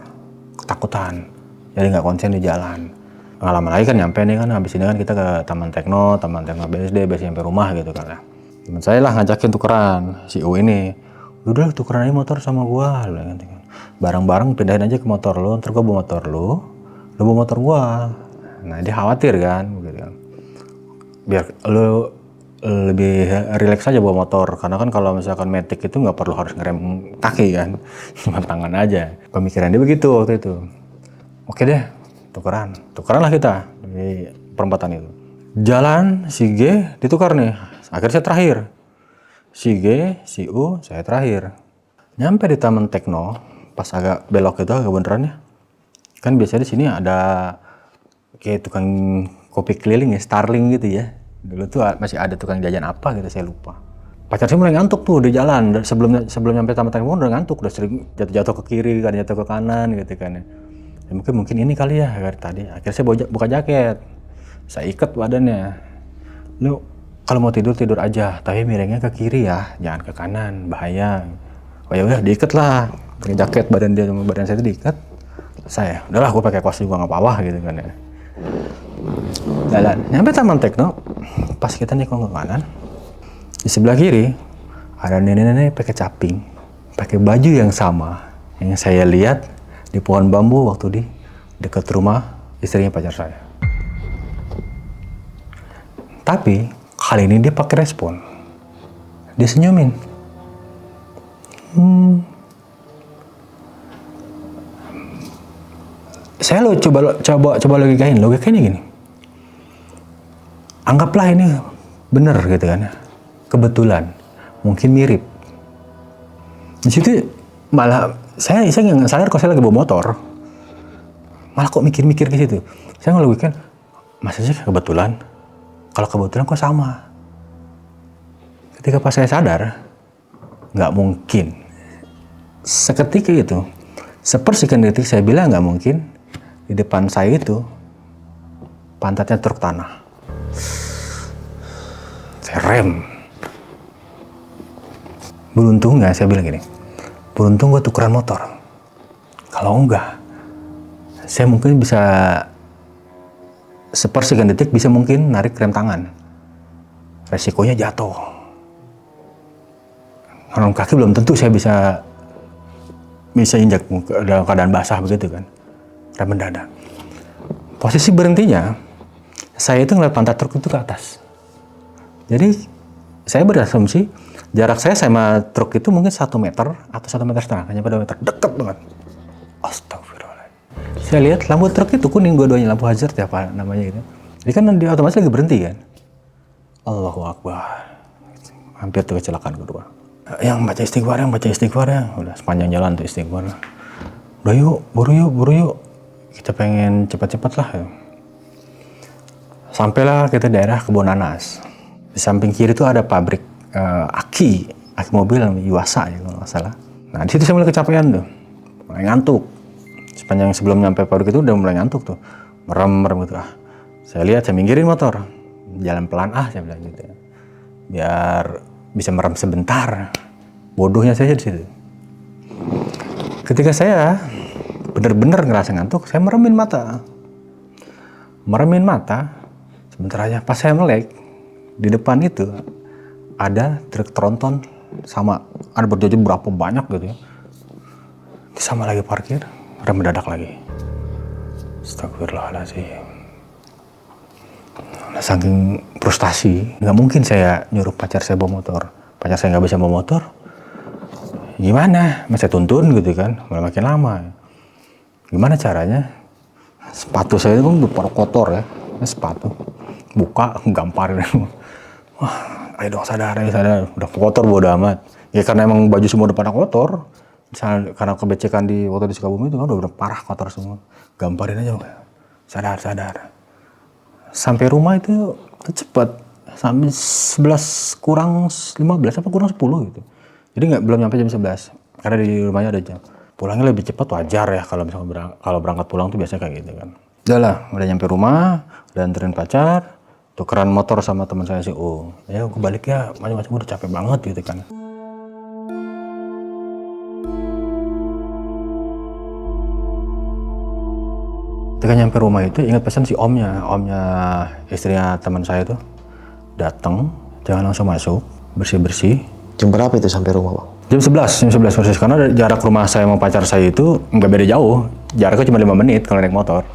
ketakutan, jadi nggak konsen di jalan. Pengalaman lagi kan nyampe nih kan, habis ini kan kita ke Taman Tekno BSD nyampe rumah gitu kan ya. Teman saya lah ngajakin tukeran, si U ini, udah tukeran aja motor sama gua, gitu kan. Barang-barang pindahin aja ke motor lu, ntar gua bawa motor lu bawa motor gua. Nah dia khawatir kan, gitu kan. Biar lu lebih rileks aja bawa motor, karena kan kalau misalkan Matic itu nggak perlu harus ngerem kaki kan, cuma tangan aja. Pemikiran dia begitu waktu itu. Oke deh, tukeran lah kita di perempatan itu. Jalan si G ditukar nih, akhirnya saya terakhir. Si G, si U, saya terakhir. Nyampe di Taman Tekno, pas agak belok itu agak beneran ya. Kan biasanya di sini ada kayak tukang kopi keliling ya, Starling gitu ya. Dulu tuh masih ada tukang jajan apa gitu, saya lupa. Pacar saya mulai ngantuk tuh di jalan. Sebelum nyampe Taman Tekno udah ngantuk, udah sering jatuh ke kiri, kan jatuh ke kanan gitu kan ya. Ya mungkin ini kali ya tadi. Akhirnya saya buka jaket. Saya ikat badannya. Lu kalau mau tidur aja, tapi miringnya ke kiri ya, jangan ke kanan, bahaya. Oh ya udah diikat lah. Pakai jaket badan saya itu diikat. Saya, udahlah gue pakai kaos juga nggak apa-apa gitu kan ya. Jalan, nyampe Taman Tekno, pas kita nyekong ke kanan, di sebelah kiri ada nenek-nenek pakai caping, pakai baju yang sama yang saya lihat di pohon bambu waktu di dekat rumah istrinya pacar saya. Tapi kali ini dia pakai respon, dia senyumin. Saya coba logikainnya gini. Anggaplah ini bener gitu kan, kebetulan, mungkin mirip. Di situ malah saya nggak sadar kalau saya lagi bawa motor, malah kok mikir-mikir ke situ. Saya ngelogikain, masa sih kebetulan? Kalau kebetulan kok sama? Ketika pas saya sadar, nggak mungkin. Seketika itu, sepersekian detik saya bilang nggak mungkin. Di depan saya itu pantatnya truk tanah. Saya rem. Beruntung nggak, saya bilang gini, beruntung gue tukeran motor. Kalau enggak, saya mungkin bisa sepersekian detik bisa mungkin narik rem tangan. Resikonya jatuh. Rem kaki belum tentu saya bisa injak dalam keadaan basah begitu kan. Rem mendadak. Posisi berhentinya, saya itu ngeliat pantat truk itu ke atas. Jadi saya berasumsi jarak saya sama truk itu mungkin 1 meter atau 1,5 meter, hanya pada meter, deket banget. Astagfirullahaladzim. Saya lihat lampu truk itu kuning dua-duanya, lampu hazard ya apa namanya gitu. Jadi kan dia otomatis lagi berhenti kan. Allahu Akbar. Hampir tuh kecelakaan kedua. Yang baca istighfar ya. Udah sepanjang jalan tuh istighfar. Udah yuk, buru yuk. Kita pengen cepat-cepat lah. Ya. Sampailah kita daerah Kebun Nanas. Di samping kiri itu ada pabrik aki mobil Yuasa ya kalau nggak salah. Nah di situ saya mulai kecapean tuh, mulai ngantuk. Sepanjang sebelum nyampe pabrik itu udah mulai ngantuk tuh, merem gitu. Saya lihat, saya minggirin motor, jalan pelan saya bilang gitu ya. Biar bisa merem sebentar. Bodohnya saya di situ. Ketika saya benar-benar ngerasa ngantuk, saya meremin mata. Sebentar aja pas saya melek, di depan itu ada truk tronton sama ada berjojol berapa banyak gitu ya. Sama lagi parkir, rem mendadak lagi. Astagfirullahaladzim. Nah, saking frustasi, nggak mungkin saya nyuruh pacar saya bawa motor. Pacar saya nggak bisa bawa motor, gimana? Saya tuntun gitu kan, malah makin lama. Gimana caranya? Sepatu saya itu kan kotor ya, sepatu. Buka, gampar. Wah, ayo dong sadar, udah kotor bodo amat. Ya karena emang baju semua udah pada kotor. Misalnya karena kebecekan di waktu di Sukabumi itu kan udah parah kotor semua. Gamparin aja, sadar. Sampai rumah itu cepet, sampai 11 kurang 15 apa kurang 10 gitu. Jadi belum nyampe jam 11 karena di rumahnya ada jam. Pulangnya lebih cepat wajar ya kalau misalnya kalau berangkat pulang tuh biasanya kayak gitu kan. Udah lah, udah nyampe rumah, udah anterin pacar, tukeran motor sama teman saya si U. Ya gue balik ya, macam-macam udah capek banget gitu kan. Ketika nyampe rumah itu ingat pesan si omnya istrinya teman saya tuh datang, jangan langsung masuk, bersih-bersih. Jam berapa itu sampai rumah, Bang? Jam 11 persis, karena jarak rumah saya sama pacar saya itu nggak beda jauh, jaraknya cuma 5 menit kalau naik motor,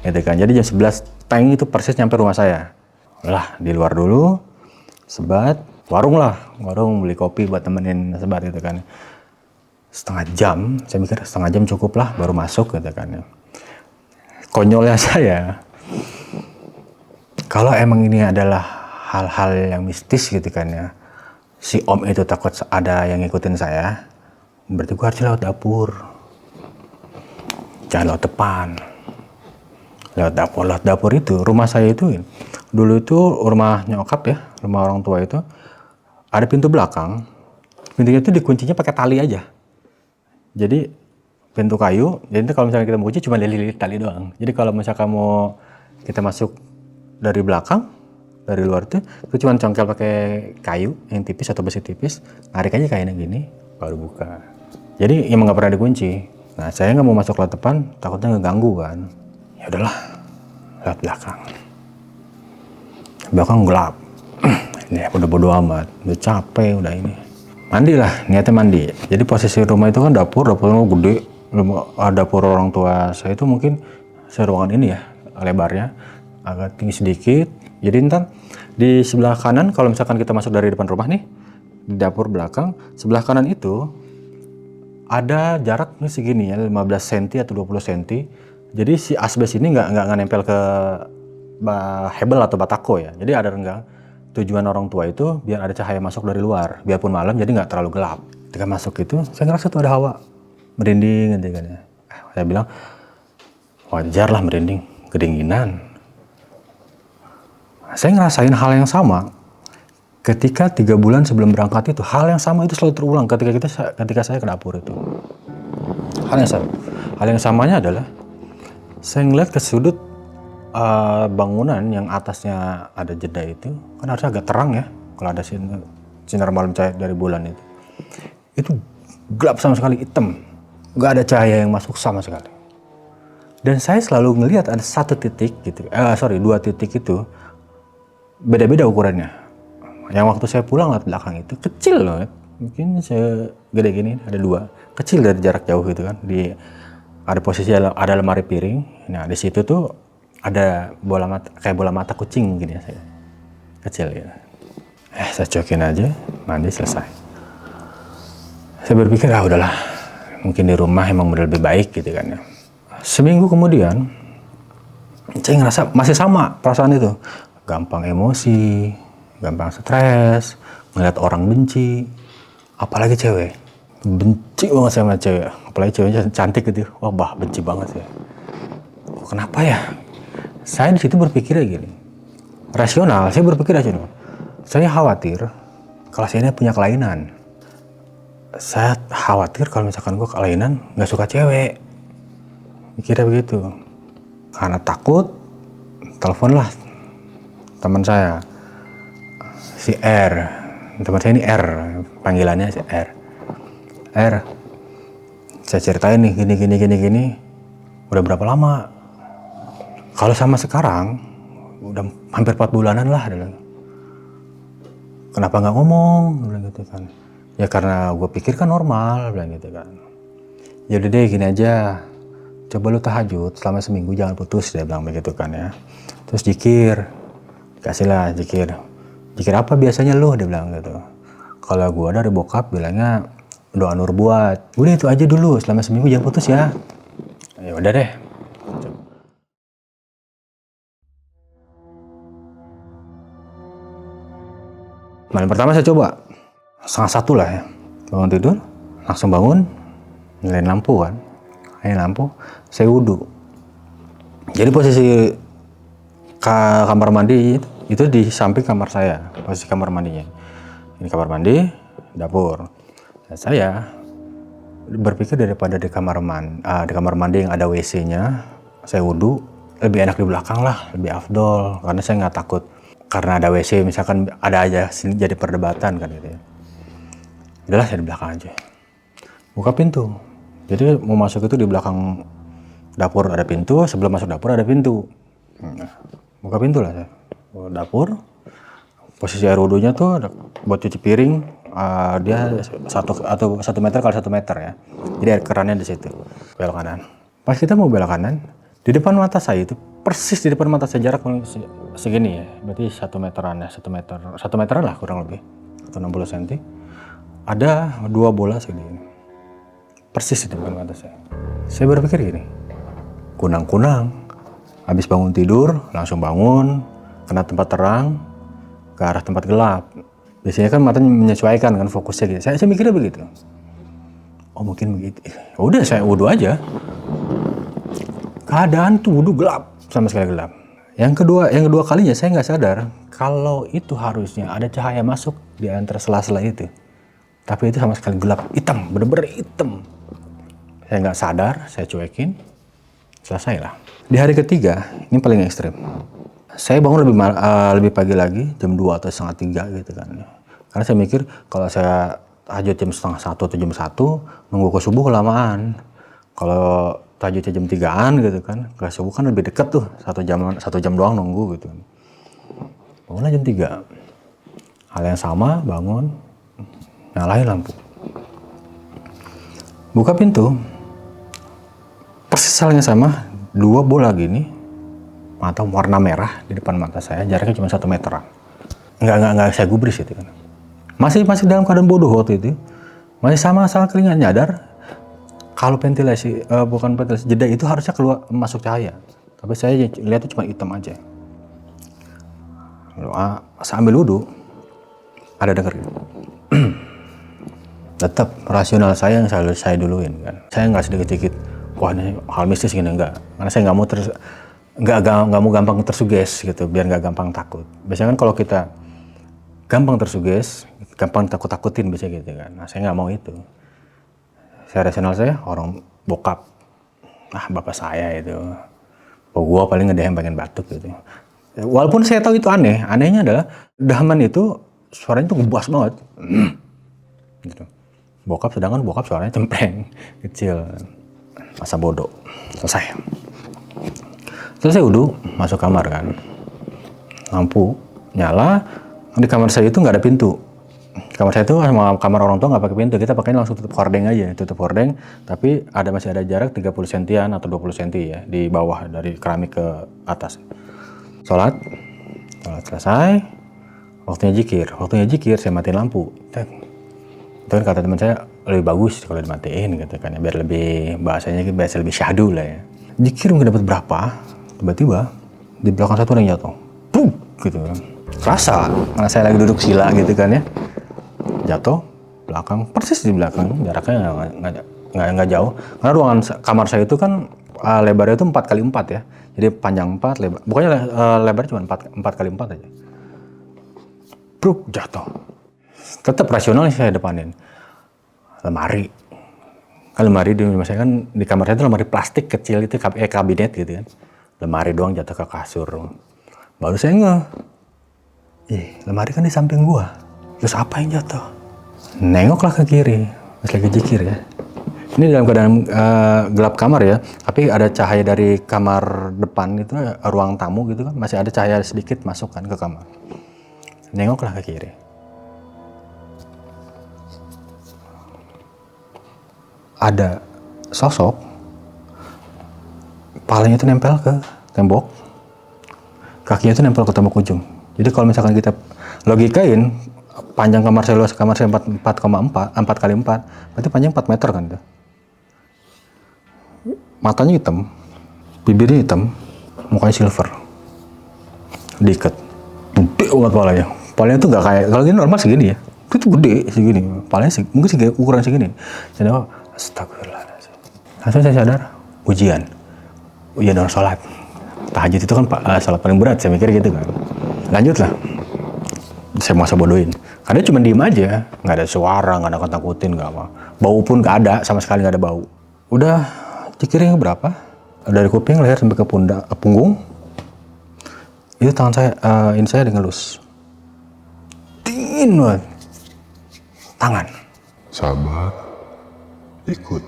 gitu kan. Jadi jam 11 teng itu persis nyampe rumah saya. Lah di luar dulu, sebat, warung beli kopi buat temenin sebat gitu kan. Setengah jam, saya mikir setengah jam cukup lah baru masuk gitu kan. Konyolnya saya, kalau emang ini adalah hal-hal yang mistis gitu kan ya, si om itu takut ada yang ngikutin saya, berarti gue harus lewat dapur, jangan lewat depan, lewat dapur itu. Rumah saya itu dulu itu rumah nyokap ya, rumah orang tua itu ada pintu belakang, pintunya itu dikuncinya pakai tali aja. Jadi pintu kayu, jadi kalau misalnya kita mau kunci cuma lilit tali doang. Jadi kalau misalnya kita masuk dari belakang, dari luar itu cuma congkel pakai kayu yang tipis atau besi tipis, narik aja kainnya gini, baru buka. Jadi emang nggak pernah dikunci. Nah saya nggak mau masuk lewat depan, takutnya ngeganggu kan. Ya udahlah, lewat belakang. Belakang gelap. Ini udah bodo amat, udah capek, udah ini. Mandi lah, niatnya mandi. Jadi posisi rumah itu kan dapurnya gede. Dapur orang tua saya itu mungkin seruangan ini ya, lebarnya agak tinggi sedikit. Jadi ntar di sebelah kanan kalau misalkan kita masuk dari depan rumah nih, di dapur belakang sebelah kanan itu ada jaraknya segini ya, 15 cm atau 20 cm. Jadi si asbes ini nggak nempel ke hebel atau batako ya. Jadi ada renggang. Tujuan orang tua itu biar ada cahaya masuk dari luar, biarpun malam jadi nggak terlalu gelap. Ketika masuk itu saya ngerasa tuh ada hawa merinding gitu kan ya. Saya bilang wajar lah merinding, kedinginan. Saya ngerasain hal yang sama ketika 3 bulan sebelum berangkat itu. Hal yang sama itu selalu terulang ketika saya ke dapur itu. Hal yang sama. Hal yang samanya adalah saya ngeliat ke sudut bangunan yang atasnya ada jeda itu, kan harusnya agak terang ya kalau ada sinar malam cahaya dari bulan itu. Itu gelap sama sekali, hitam. Nggak ada cahaya yang masuk sama sekali. Dan saya selalu ngelihat ada 1 titik gitu, 2 titik itu beda-beda ukurannya. Yang waktu saya pulang lewat belakang itu kecil loh, mungkin segede gini, ada 2, kecil dari jarak jauh gitu kan. Ada posisi ada lemari piring. Nah di situ tuh ada kayak bola mata kucing gini ya, saya kecil ya. Saya cuekin aja, mandi selesai. Saya berpikir udahlah. Mungkin di rumah emang udah lebih baik gitu kan ya. Seminggu kemudian, saya ngerasa masih sama perasaan itu. Gampang emosi, gampang stres, ngeliat orang benci. Apalagi cewek. Benci banget sama cewek. Apalagi ceweknya cantik gitu. Wah benci banget ya. Kenapa ya? Saya di situ berpikirnya gini. Rasional, saya berpikir rasional. Saya khawatir kalau saya ini punya kelainan. Saya khawatir kalau misalkan gue kelainan gak suka cewek. Mikirnya begitu. Karena takut, teleponlah teman saya, si R. Teman saya ini R, panggilannya si R. R, saya ceritain nih gini. Udah berapa lama? Kalau sama sekarang, udah hampir 4 bulanan lah. Kenapa nggak ngomong? Bilang gitu kan. Ya karena gue pikir kan normal, bilang gitu kan. Yaudah deh gini aja, coba lu tahajud selama seminggu jangan putus, dia bilang begitu kan ya. Terus zikir, kasihlah zikir. Zikir apa biasanya lu, dia bilang gitu. Kalau gue dari bokap bilangnya doa nur buat. Udah itu aja dulu selama seminggu jangan putus ya. Ya udah deh. Malam pertama saya coba, 1:30 lah ya. Bangun tidur, langsung bangun, nyalain lampu kan. Nyalain lampu, saya wudhu. Jadi posisi kamar mandi itu di samping kamar saya, posisi kamar mandinya. Ini kamar mandi, dapur. Dan saya berpikir daripada di kamar mandi yang ada WC-nya, saya wudhu, lebih enak di belakang lah, lebih afdol. Karena saya nggak takut karena ada WC, misalkan ada aja jadi perdebatan kan gitu ya. Udahlah saya di belakang aja. Buka pintu. Jadi mau masuk itu di belakang dapur ada pintu, sebelum masuk dapur ada pintu. Buka pintu lah saya. Dapur. Posisi air wudhunya tuh ada buat cuci piring. Dia 1 meter kali 1 meter ya. Jadi air kerannya di situ. Belok kanan. Pas kita mau belok kanan, di depan mata saya itu persis di depan mata saya, jarak segini ya. Berarti 1 meteran ya, 1 meteran lah kurang lebih. Atau 60 cm. Ada 2 bola segini. Persis di depan mata saya. Saya berpikir gini, kunang-kunang. Habis bangun tidur, langsung bangun, kena tempat terang, ke arah tempat gelap. Biasanya kan mata menyesuaikan kan fokusnya gitu. Saya mikirnya begitu. Oh mungkin begitu. Udah saya wudhu aja. Keadaan tuh wudhu gelap, sama sekali gelap. Yang kedua kalinya saya nggak sadar kalau itu harusnya ada cahaya masuk di antara sela-sela itu. Tapi itu sama sekali gelap, hitam, bener-bener hitam. Saya nggak sadar, saya cuekin, selesai lah. Di hari ketiga, ini paling ekstrim. Saya bangun lebih pagi lagi, jam 2 atau setengah 3 gitu kan. Karena saya mikir kalau saya tahajud jam setengah 1 atau jam 1, nunggu ke subuh kelamaan. Kalau tahajudnya jam 3-an gitu kan, ke subuh kan lebih dekat tuh, 1 jam doang nunggu gitu kan. Bangunlah jam 3. Hal yang sama, bangun, nyalain lampu. Buka pintu, persis halnya sama, 2 bola gini, atau warna merah di depan mata saya, jaraknya cuma 1 meteran. Nggak saya gubris gitu kan. Masih dalam keadaan bodoh waktu itu. Masih sama sekali nggak nyadar kalau ventilasi, bukan ventilasi, jeda itu harusnya keluar masuk cahaya. Tapi saya lihat itu cuma hitam aja. Lalu sambil wudhu, ada denger gitu. Tetap rasional saya yang selalu saya duluin kan. Saya nggak sedikit-sedikit, wah ini hal mistis gini, enggak. Karena saya nggak mau gampang tersuges gitu, biar nggak gampang takut. Biasanya kan kalau kita gampang tersuges, gampang takut-takutin biasanya gitu kan. Nah saya nggak mau itu. Saya rasional saya, orang bokap, bapak saya itu. Gua paling ngedeh pengen batuk gitu. Walaupun saya tahu itu aneh, anehnya adalah dahaman itu suaranya tuh ngebas banget. Gitu. Sedangkan bokap suaranya cempreng, kecil. Masa bodoh. Selesai wudhu, masuk kamar kan. Lampu nyala, di kamar saya itu nggak ada pintu. Kamar saya itu sama kamar orang tua nggak pakai pintu, kita pakainya langsung tutup hordeng aja, tapi masih ada jarak 30 sentian atau 20 senti ya, di bawah dari keramik ke atas. Sholat selesai, waktunya jikir, saya matiin lampu. Itu kan kata teman saya, lebih bagus kalau dimatiin gitu kan ya, biar lebih bahasanya lebih syahdu lah ya. Jikir mungkin dapat berapa, tiba-tiba di belakang satu orang jatuh, pum gitu kan. Kerasa, karena saya lagi duduk sila gitu kan ya, jatuh belakang, persis di belakang, jaraknya nggak jauh. Karena ruangan kamar saya itu kan lebarnya itu 4x4 ya, jadi panjang 4, lebar, pokoknya lebarnya cuma 4x4 aja. Bruk, jatuh. Tetap rasional saya depanin. Lemari di rumah saya kan, di kamar saya itu lemari plastik kecil itu, kabinet gitu kan. Lemari doang jatuh ke kasur. Baru saya lemari kan di samping gua. Terus apa yang jatuh? Nengoklah ke kiri, pas lagi jikir ya. Ini dalam keadaan gelap kamar ya, tapi ada cahaya dari kamar depan itu, ruang tamu gitu kan, masih ada cahaya sedikit masuk kan ke kamar. Nengoklah ke kiri. Ada sosok, palanya itu nempel ke tembok, kakinya itu nempel ke tembok ujung. Jadi kalau misalkan kita logikain, panjang kamar saya, luas kamar saya 4x4, berarti panjang 4 meter kan itu. Matanya hitam, bibirnya hitam, mukanya silver, diikat, gede banget palanya, Palanya tuh nggak kayak, kalau gini normal segini ya. Itu tuh gede segini. Palanya mungkin segini, ukuran segini. Saya tahu, astagfirullahaladzim. Langsung saya sadar, ujian orang sholat. Tahajud itu kan sholat paling berat, saya mikir gitu kan. Lanjutlah. Saya masa bodohin. Karena cuma diem aja, nggak ada suara, nggak ada ketakutin, nggak apa. Bau pun nggak ada, sama sekali nggak ada bau. Udah dikiring berapa? Dari kuping, leher sampai ke pundak, punggung. Itu tangan saya, ini saya ngelus. Dingin banget. Tangan. Sabar, ikut.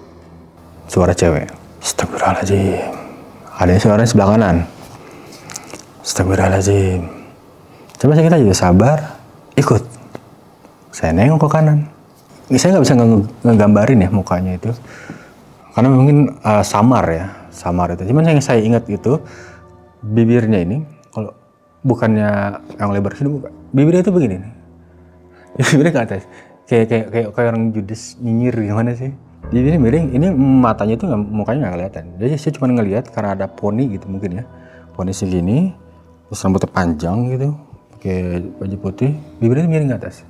Suara cewek. Astagfirullahaladzim. Ada suaranya sebelah kanan. Astagfirullahaladzim. Coba kita juga sabar, ikut. Saya nengok ke kanan. Ini saya nggak bisa ngegambarin ya mukanya itu. Karena mungkin samar itu. Cuman yang saya ingat itu, bibirnya ini, kalau bukannya yang lebar sini, bibirnya itu begini. Bibirnya ke atas. Kayak orang judes nyinyir gimana sih. Bibirnya miring, ini matanya itu mukanya nggak kelihatan. Jadi saya cuma ngelihat karena ada poni gitu mungkin ya. Poni segini, terus rambutnya panjang gitu, pakai baju putih, bibirnya miring ke atas.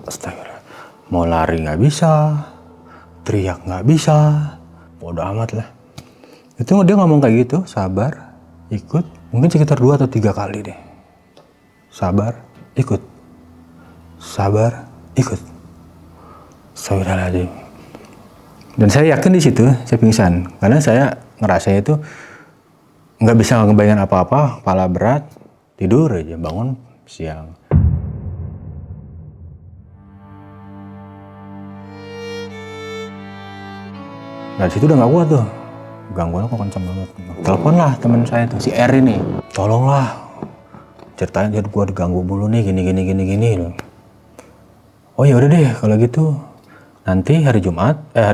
Astagfirullah. Mau lari nggak bisa, teriak nggak bisa, bodoh amat lah. Itu dia ngomong kayak gitu, sabar, ikut, mungkin sekitar 2 atau 3 kali deh. Sabar, ikut. Sabar, ikut. Astagfirullahaladzim. Dan saya yakin di situ saya pingsan karena saya ngerasa itu nggak bisa ngebayangin apa-apa, kepala berat, tidur aja, bangun siang. Nah disitu udah nggak kuat tuh, gangguannya kok kenceng banget. Telepon lah teman saya tuh, si R ini, tolonglah, ceritain jadi gua diganggu mulu nih, gini loh. Oh ya udah deh kalau gitu. Nanti hari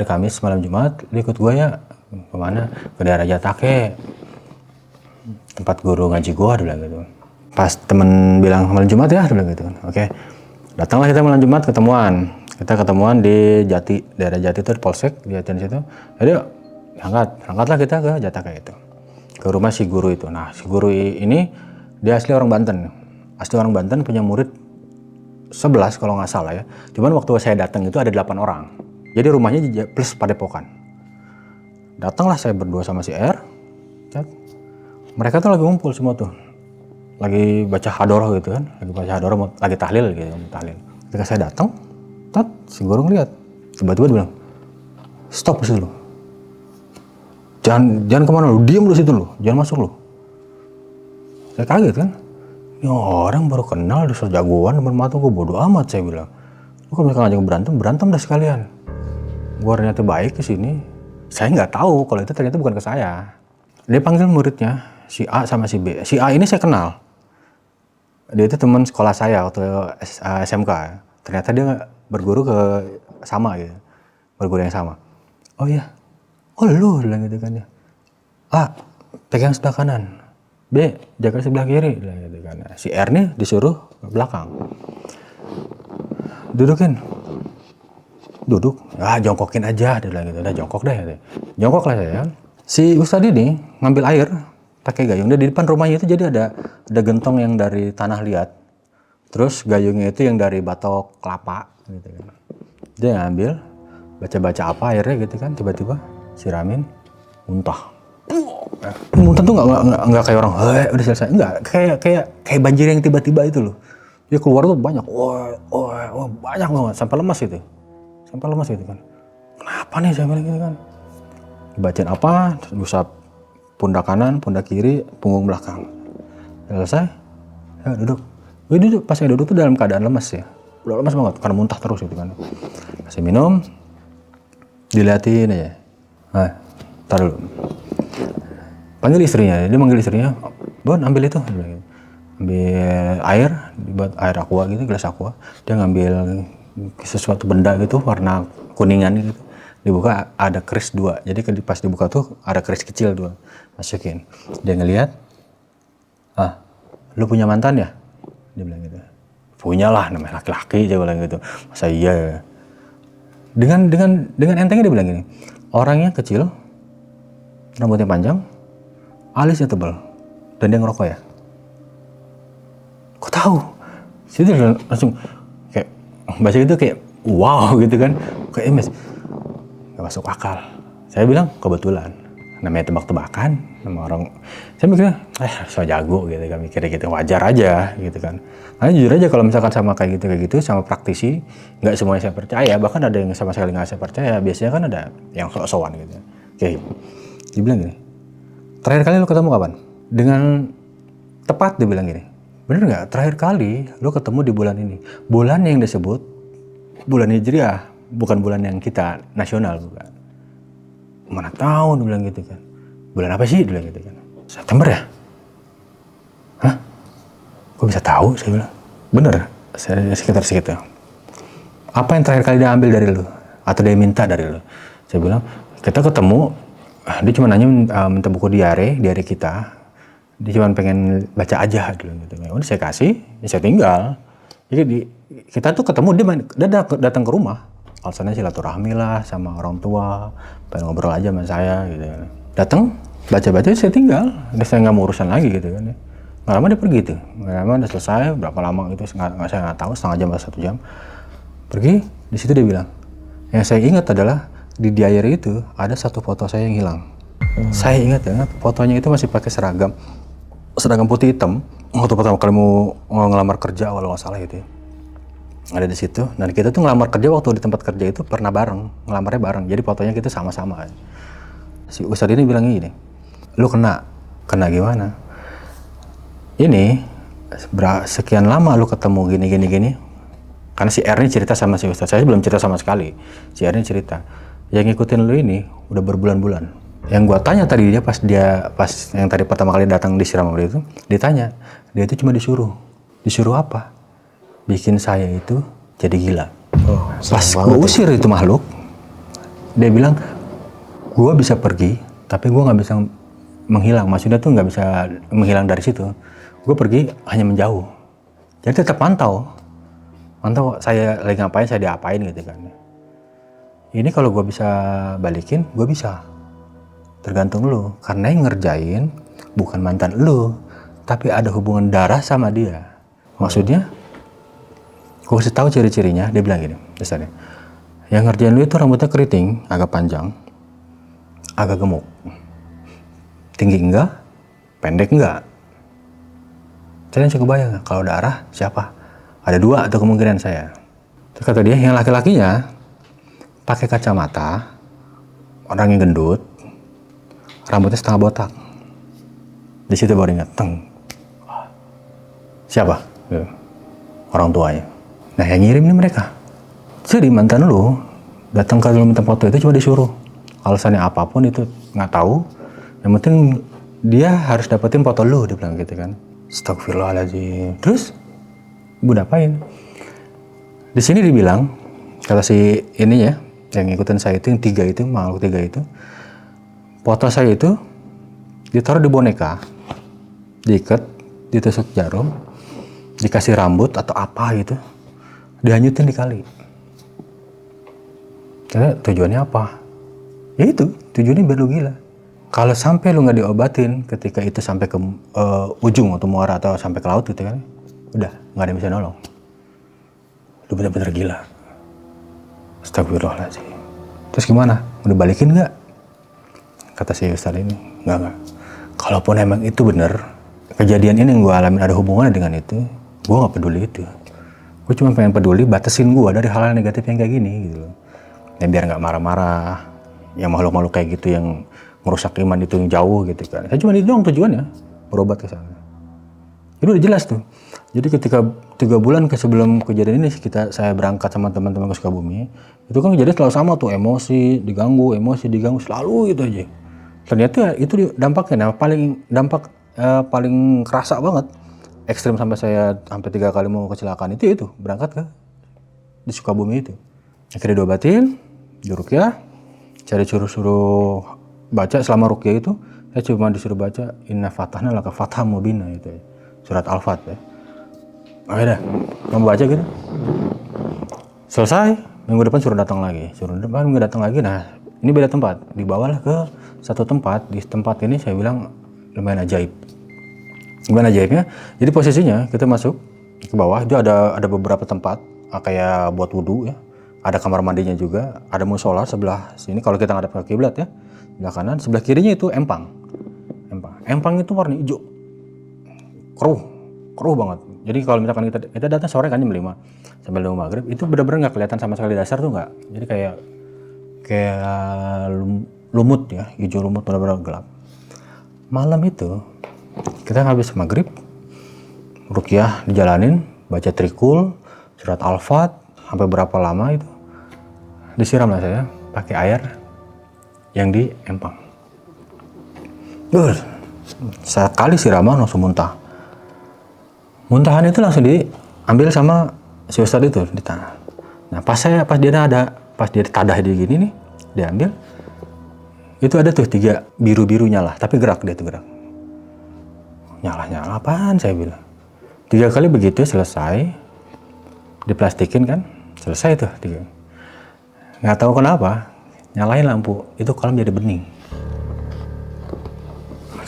Kamis malam Jumat, lu ikut gue ya. Kemana? Ke daerah Jatake. Tempat guru ngaji gue, dia bilang gitu. Pas temen bilang malam Jumat ya, dia bilang gitu. Oke. Datanglah kita malam Jumat ketemuan. Kita ketemuan di Jati, daerah Jati itu di Polsek, di Jati situ. Jadi berangkatlah kita ke Jatake itu. Ke rumah si guru itu. Nah, si guru ini dia asli orang Banten. Asli orang Banten, punya murid 11 kalau nggak salah ya. Cuman waktu saya datang itu ada 8 orang. Jadi rumahnya plus padepokan. Datanglah saya berdua sama si R. Mereka tuh lagi ngumpul semua tuh. Lagi baca hadoroh gitu kan. Lagi baca hadoroh, lagi tahlil gitu. Tahlil. Ketika saya datang, si guru ngeliat. Tiba-tiba dia bilang, stop di situ lu. Jangan kemana lu, diam lu situ lu. Jangan masuk lu. Saya kaget kan. Ini orang baru kenal, udah jagoan, depan mata gue, bodo amat saya bilang. Lu kalau misalkan ngajak berantem dah sekalian. Gue ternyata baik ke sini. Saya nggak tahu kalau itu ternyata bukan ke saya. Dia panggil muridnya, si A sama si B. Si A ini saya kenal. Dia itu teman sekolah saya waktu SMK. Ternyata dia berguru sama gitu. Berguru yang sama. Oh iya. Oh lu bilang gitu kan ya. A, pegang sebelah kanan. B, jaga sebelah kiri, gitu kan. Si R nih disuruh ke belakang. Dudukin. Duduk. Ah, jongkokin aja, dia bilang gitu. Udah jongkok deh. Jongkok lah saya. Si Ustadz ini ngambil air pakai gayung. Dia di depan rumahnya itu jadi ada gentong yang dari tanah liat. Terus gayungnya itu yang dari batok kelapa gitu kan. Dia ngambil, baca-baca apa airnya gitu kan, tiba-tiba siramin, muntah. Muntah tuh nggak kayak orang, udah selesai, enggak, kayak banjir yang tiba-tiba itu loh. Dia keluar tuh banyak, banyak banget, sampai lemas gitu kan. Kenapa nih saya bilang gitu kan? Dibacain apa, diusap pundak kanan, pundak kiri, punggung belakang. Selesai, ya duduk. Pas saya duduk tuh dalam keadaan lemas ya, udah lemas banget karena muntah terus gitu kan. Kasih minum, diliatin aja. Nah, taruh dulu. Panggil istrinya, dia manggil istrinya, Bon ambil itu, ambil air, dibuat air aqua gitu, gelas aqua. Dia ngambil sesuatu benda gitu, warna kuningan gitu. Dibuka ada keris 2, jadi pas dibuka tuh ada keris kecil 2, masukin. Dia ngelihat, lu punya mantan ya? Dia bilang gitu. Punya lah, namanya laki-laki, dia bilang gitu. Masa iya? Dengan entengnya dia bilang gini, orangnya kecil, rambutnya panjang, alisnya tebal, dan dia ngerokok ya. Kok tahu? Situ langsung kayak bahasa itu kayak wow gitu kan, kayak mes nggak masuk akal. Saya bilang kebetulan, namanya tebak-tebakan, nama orang. Saya mikirnya, so jago gitu kan, mikirnya gitu wajar aja gitu kan. Karena jujur aja kalau misalkan sama kayak gitu, sama praktisi, nggak semuanya saya percaya, bahkan ada yang sama sekali nggak saya percaya. Biasanya kan ada yang sok-sokan gitu. Kayak dia bilang gini, terakhir kali lu ketemu kapan? Dengan tepat dia bilang gini, bener nggak? Terakhir kali lu ketemu di bulan ini. Bulan yang disebut bulan Hijriah, bukan bulan yang kita nasional, bukan. Mana tahu dia bilang gitu kan. Bulan apa sih dia bilang gitu kan. September ya? Hah? Kok bisa tahu? Saya bilang. Bener, sekitar segitu. Apa yang terakhir kali dia ambil dari lu? Atau dia minta dari lu? Saya bilang, kita ketemu, dia cuma nanya minta buku diare kita. Dia cuma pengen baca aja dulu gitu. Udah saya kasih, ya saya tinggal. Jadi kita tuh ketemu, dia datang ke rumah. Alasannya silaturahmi lah sama orang tua, pengen ngobrol aja sama saya gitu kan. Datang, baca-baca saya tinggal, udah saya nggak mau urusan lagi gitu kan. Nggak lama dia pergi tuh, nggak lama udah selesai, berapa lama itu saya nggak tahu, setengah jam atau 1 jam. Pergi, di situ dia bilang, yang saya ingat adalah di diary itu ada satu foto saya yang hilang. Saya ingat ya, fotonya itu masih pakai seragam putih hitam. Waktu pertama kali mau ngelamar kerja, kalau nggak salah gitu ya. Ada di situ. Dan kita tuh ngelamar kerja waktu di tempat kerja itu pernah bareng, ngelamarnya bareng. Jadi fotonya kita sama-sama. Si Ustadz ini bilang gini, lu kena gimana? Ini sekian lama lu ketemu gini. Karena si R ini cerita sama si Ustadz. Saya belum cerita sama sekali. Si R ini cerita, yang ngikutin lu ini udah berbulan-bulan. Yang gua tanya tadi dia pas yang tadi pertama kali datang disiram sama dia itu, ditanya, dia itu cuma disuruh apa? Bikin saya itu jadi gila. Pas gue usir itu makhluk, dia bilang, gue bisa pergi, tapi gue nggak bisa menghilang. Maksudnya tuh nggak bisa menghilang dari situ. Gue pergi hanya menjauh. Jadi tetap pantau saya lagi ngapain, saya diapain gitu kan. Ini kalau gue bisa balikin, gue bisa. Tergantung lu. Karena yang ngerjain bukan mantan lu, tapi ada hubungan darah sama dia. Maksudnya, gue kasih tahu ciri-cirinya, dia bilang gini, dasarnya. Yang ngerjain lu itu rambutnya keriting, agak panjang, agak gemuk. Tinggi enggak, pendek enggak. Kalian cukup bayang gak? Kalau darah, siapa? Ada 2 atau kemungkinan saya. Terus kata dia, yang laki-lakinya pakai kacamata, orang yang gendut, rambutnya setengah botak. Di situ baru ingat, siapa? Orang tuanya. Nah yang ngirim ini mereka. Jadi mantan lu datang ke lu minta foto itu cuma disuruh. Alasannya apapun itu nggak tahu. Yang penting dia harus dapetin foto lu, dia bilang gitu kan. Astagfirullahaladzim. Terus ibu apain? Di sini dibilang, kata si ini ya, yang ngikutin saya itu, yang 3 itu, makhluk 3 itu, foto saya itu ditaruh di boneka, diikat, ditusuk jarum, dikasih rambut atau apa gitu, dihanyutin di kali. Karena tujuannya apa? Ya itu, tujuannya biar lu gila. Kalau sampai lu nggak diobatin ketika itu sampai ke ujung atau muara atau sampai ke laut gitu kan, udah nggak ada yang bisa nolong. Lu bener-bener gila. Astagfirullahaladzim. Terus gimana? Udah balikin nggak? Kata si Ustadz ini, nggak. Kalaupun emang itu bener, kejadian ini yang gue alamin ada hubungannya dengan itu, gue nggak peduli itu. Gue cuma pengen peduli batasin gue dari hal-hal negatif yang kayak gini gitu loh. Ya biar nggak marah-marah, yang makhluk-makhluk kayak gitu yang merusak iman itu yang jauh gitu kan. Saya cuma itu doang tujuannya, berobat ke sana. Itu udah jelas tuh. Jadi ketika 3 bulan sebelum kejadian ini saya berangkat sama teman-teman ke Sukabumi, itu kan kejadian selalu sama tuh, emosi diganggu selalu gitu aja. Ternyata itu dampaknya, dampak paling kerasa banget, ekstrim sampai saya sampai 3 kali mau kecelakaan itu berangkat ke di Sukabumi itu. Akhirnya diobatin, diruqyah, saya disuruh baca selama ruqyah itu, saya cuma disuruh baca inna fatahna laka fatham mubina itu ya. Surat Al-Fat ya. Oke dah, kamu baca gitu. Selesai, minggu depan suruh datang lagi. Nah, ini beda tempat. Dibawalah ke satu tempat. Di tempat ini saya bilang lumayan ajaib. Gimana ajaibnya? Jadi posisinya kita masuk ke bawah itu ada beberapa tempat kayak buat wudhu ya. Ada kamar mandinya juga, ada musola sebelah sini kalau kita ngadep ke kiblat ya. Sebelah kanan, sebelah kirinya itu empang. Empang itu warna hijau. Keruh banget. Jadi kalau misalkan kita datang sore kan jam 5 sampai 5 maghrib, itu benar-benar nggak kelihatan sama sekali dasar tuh nggak. Jadi kayak lumut ya, hijau lumut benar-benar gelap. Malam itu kita habis maghrib, ruqyah dijalanin, baca trikul, surat al-fat, sampai berapa lama itu disiram lah saya pakai air yang di empang. Sekali siraman langsung muntah. Muntahan itu langsung diambil sama si ustadz itu di tanah. Nah pas dia tadah di gini nih, diambil. Itu ada tuh 3 biru-birunya lah, tapi gerak dia tuh gerak. Nyala apaan saya bilang. 3 kali begitu selesai, diplastikin kan, selesai tuh 3. Nggak tahu kenapa, nyalain lampu, itu kolam jadi bening.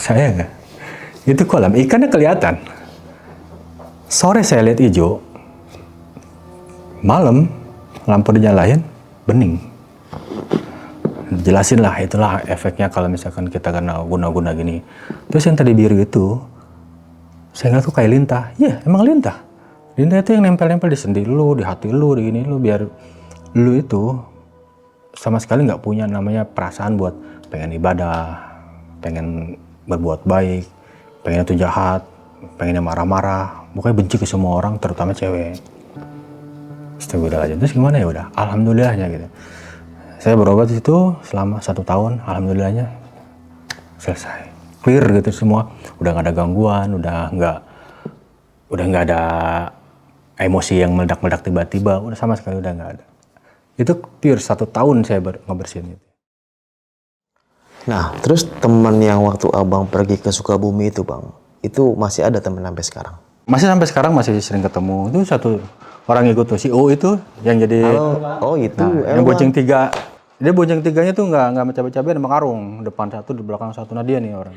Saya nggak, itu kolam ikannya kelihatan. Sore saya lihat hijau, malam lampu dinyalain bening. Jelasin lah, itulah efeknya kalau misalkan kita kena guna-guna gini. Terus yang tadi biru itu, saya nggak tuh kayak lintah. Iya, emang lintah. Lintah itu yang nempel-nempel di sendi lu, di hati lu, di gini lu, biar lu itu sama sekali nggak punya namanya perasaan buat pengen ibadah, pengen berbuat baik, pengen itu jahat, pengennya marah-marah, pokoknya benci ke semua orang, terutama cewek. Astagfirullahaladzim. Terus gimana ya udah, alhamdulillahnya gitu. Saya berobat di situ selama 1 tahun, alhamdulillahnya selesai, clear gitu semua, udah nggak ada gangguan, udah nggak ada emosi yang meledak-meledak tiba-tiba, udah sama sekali udah nggak ada. Itu pure 1 tahun saya ngebersihin itu. Nah, terus teman yang waktu abang pergi ke Sukabumi itu bang, itu masih ada teman sampai sekarang? Masih sampai sekarang masih sering ketemu. Itu satu orang ikut tuh, si O itu yang jadi. Oh itu. Nah, yang bonceng 3. Dia bonceng 3-nya tuh nggak cabai-cabai sama karung. Depan 1, di belakang 1. Nah dia nih orang.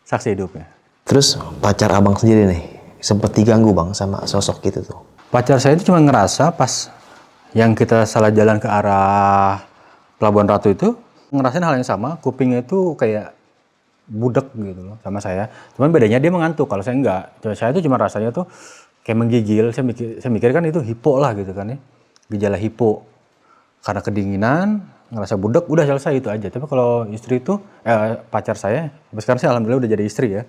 Saksi hidupnya. Terus pacar abang sendiri nih, sempet diganggu bang sama sosok gitu tuh? Pacar saya itu cuma ngerasa pas yang kita salah jalan ke arah Pelabuhan Ratu itu, ngerasain hal yang sama, kupingnya itu kayak budek gitu loh sama saya. Cuman bedanya dia mengantuk, kalau saya enggak. Saya itu cuma rasanya tuh kayak menggigil. Saya mikir kan itu hipo lah gitu kan ya. Gejala hipo. Karena kedinginan, ngerasa budek, udah selesai itu aja. Tapi kalau istri itu, pacar saya, sekarang saya alhamdulillah udah jadi istri ya.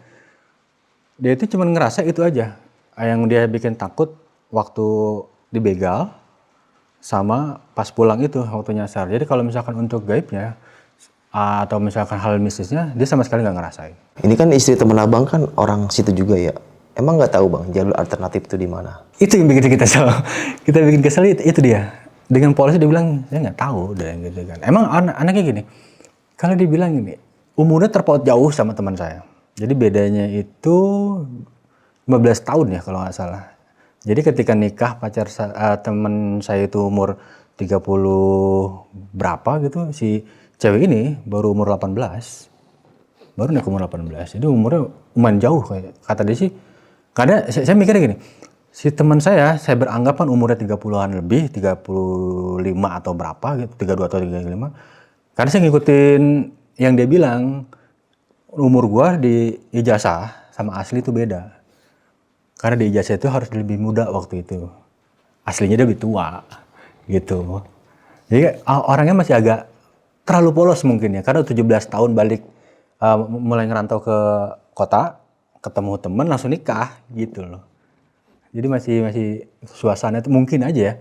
Dia itu cuma ngerasa itu aja. Yang dia bikin takut waktu dibegal, sama pas pulang itu waktu nyasar. Jadi kalau misalkan untuk gaibnya, atau misalkan hal mistisnya, dia sama sekali nggak ngerasain. Ini kan istri temen abang kan orang situ juga ya. Emang nggak tahu bang jalur alternatif itu di mana? Itu yang bikin kita kesel. Kita bikin kesel itu dia. Dengan polisi dia bilang, saya nggak tahu deh gitu kan. Emang anaknya gini, kalau dibilang gini, umurnya terpaut jauh sama teman saya. Jadi bedanya itu 15 tahun ya kalau nggak salah. Jadi ketika nikah teman saya itu umur 30 berapa gitu, si cewek ini baru umur 18. Baru naik umur 18. Jadi umurnya lumayan jauh kayak kata dia sih. Karena saya mikirnya gini, si teman saya beranggapan umurnya 30-an lebih, 35 atau berapa gitu, 32 atau 35. Karena saya ngikutin yang dia bilang, umur gua di ijazah sama asli itu beda. Karena di ijazah itu harus lebih muda waktu itu. Aslinya dia lebih tua gitu. Jadi orangnya masih agak terlalu polos mungkin ya. Karena 17 tahun balik mulai ngerantau ke kota, ketemu temen langsung nikah gitu loh. Jadi masih suasana itu mungkin aja ya.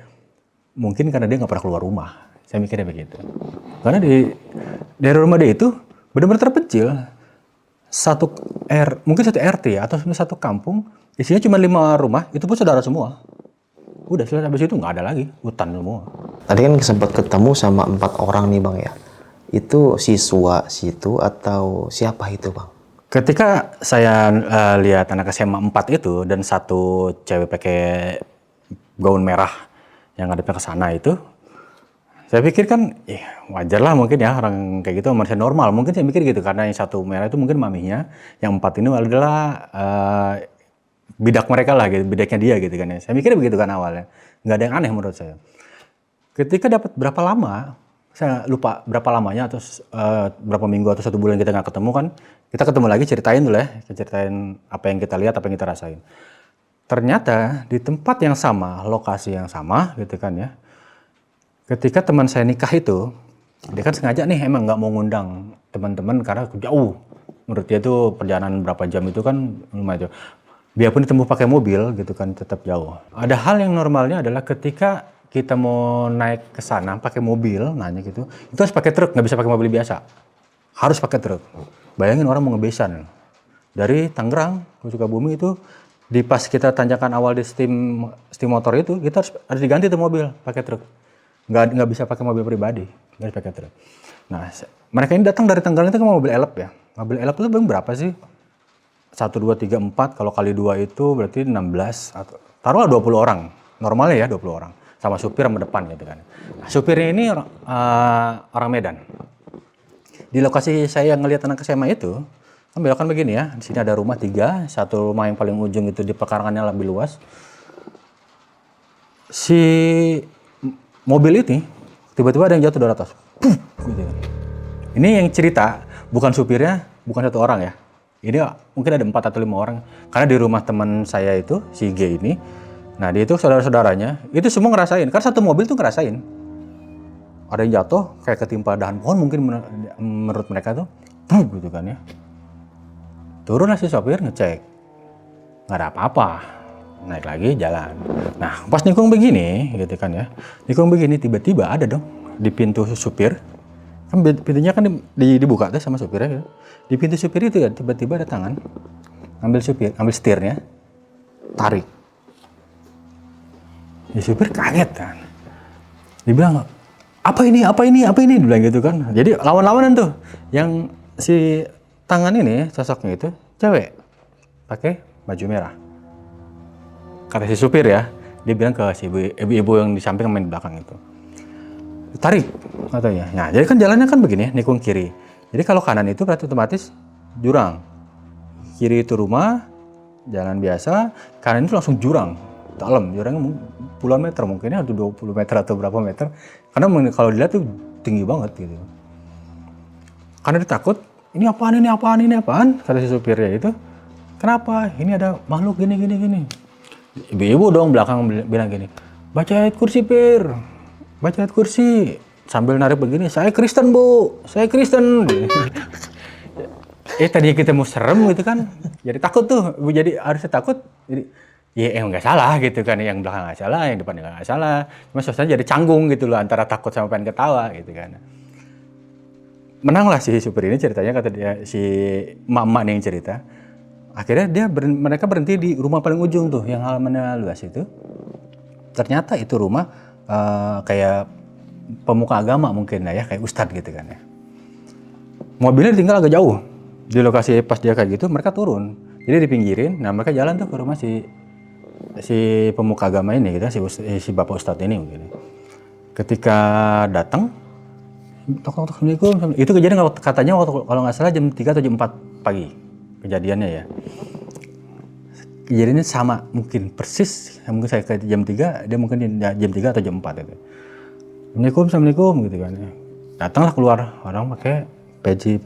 Mungkin karena dia nggak pernah keluar rumah. Saya mikirnya begitu. Karena di daerah rumah dia itu benar-benar terpencil. Mungkin satu RT ya, atau satu kampung, isinya cuma 5 rumah, itu pun saudara semua. Udah selesai, habis itu nggak ada lagi, hutan semua. Tadi kan sempat ketemu sama 4 orang nih bang ya. Itu siswa situ atau siapa itu bang? Ketika saya lihat anak SMA 4 itu dan satu cewek pakai gaun merah yang ngadepnya ke sana itu, saya pikir kan wajar lah mungkin ya orang kayak gitu manusia normal. Mungkin saya mikir gitu karena yang satu merah itu mungkin maminya, yang 4 ini adalah bidak mereka lah gitu, bidaknya dia gitu kan ya. Saya mikirnya begitu kan awalnya, nggak ada yang aneh menurut saya. Ketika dapat berapa lama, saya lupa berapa lamanya atau berapa minggu atau 1 bulan kita nggak ketemu kan, kita ketemu lagi ceritain dulu ya, ceritain apa yang kita lihat, apa yang kita rasain. Ternyata di tempat yang sama, lokasi yang sama gitu kan ya. Ketika teman saya nikah itu, dia kan sengaja nih emang nggak mau ngundang teman-teman karena jauh. Menurut dia tuh perjalanan berapa jam itu kan lumayan jauh. Biarpun ditempuh pakai mobil gitu kan tetap jauh. Ada hal yang normalnya adalah ketika kita mau naik ke sana pakai mobil, nanya gitu, itu harus pakai truk, nggak bisa pakai mobil biasa. Harus pakai truk. Bayangin orang mau ngebesan. Dari Tangerang ke Sukabumi itu, di pas kita tanjakan awal di steam motor itu, kita harus diganti tuh mobil pakai truk. Nggak bisa pakai mobil pribadi, harus pakai truk. Nah, mereka ini datang dari Tangerang itu kan mobil elep ya. Mobil elep itu berapa sih? 1, 2, 3, 4, kalau kali 2 itu berarti 16, atau taruhlah 20 orang. Normalnya ya 20 orang. Sama supir sama depan gitu kan. Nah, supirnya ini orang Medan. Di lokasi saya ngelihat anak SMA itu, kan belokan begini ya. Di sini ada rumah 3, satu rumah yang paling ujung itu di pekarangannya lebih luas. Si mobil ini tiba-tiba ada yang jatuh dari atas. Puh, gitu. Ini yang cerita bukan supirnya, bukan 1 orang ya. Ini mungkin ada 4 atau 5 orang. Karena di rumah teman saya itu, si G ini, nah dia itu saudara-saudaranya, itu semua ngerasain. Karena satu mobil tuh ngerasain. Ada yang jatuh kayak ketimpa dahan pohon mungkin menurut mereka tuh. Puh, gitu kan ya. Turunlah si sopir ngecek. Nggak ada apa-apa. Naik lagi jalan. Nah pas nikung begini gitu kan ya, nikung begini tiba-tiba ada dong di pintu supir, kan pintunya kan dibuka tuh sama supirnya gitu. Di pintu supir itu kan tiba-tiba ada tangan ambil setirnya, tarik. Si supir kaget kan, dibilang apa ini dibilang gitu kan. Jadi lawan-lawanan tuh, yang si tangan ini sosoknya itu cewek pakai baju merah. Kata si supir ya, dia bilang ke si ibu-ibu yang di samping main di belakang itu. Tarik katanya. Nah, jadi kan jalannya kan begini ya, nikung kiri. Jadi kalau kanan itu berarti otomatis jurang. Kiri itu rumah, jalan biasa, kanan itu langsung jurang. Dalam, jurangnya puluhan meter, mungkinnya ada 20 meter atau berapa meter. Karena kalau dilihat tuh tinggi banget gitu. Karena dia takut, ini apaan, kata si supirnya itu. Kenapa? Ini ada makhluk gini. Ibu-ibu dong belakang bilang gini, baca ayat kursi Pir, baca ayat kursi. Sambil narik begini, saya Kristen Bu, saya Kristen. Tadi kita mau serem gitu kan, jadi takut tuh, jadi harusnya takut. Jadi ya nggak salah gitu kan, yang belakang nggak salah, yang depan nggak salah. Cuma suasana jadi canggung gitu loh, antara takut sama pengen ketawa gitu kan. Menanglah si supir ini ceritanya, kata dia, si emak-emak nih yang cerita. Akhirnya mereka berhenti di rumah paling ujung tuh, yang halamannya luas itu. Ternyata itu rumah kayak pemuka agama mungkin lah ya, kayak ustadz gitu kan ya. Mobilnya tinggal agak jauh. Di lokasi pas dia kayak gitu, mereka turun. Jadi dipinggirin, nah mereka jalan tuh ke rumah si pemuka agama ini gitu, si bapak ustadz ini mungkin. Ketika datang, tok, Assalamualaikum. Itu kejadian katanya kalau nggak salah jam 3 atau jam 4 pagi. Kejadiannya ya. Kejadiannya sama, mungkin persis. Mungkin saya ke jam 3, dia mungkin jam 3 atau jam 4 itu. Assalamualaikum gitu kan. Datanglah keluar orang pakai peci,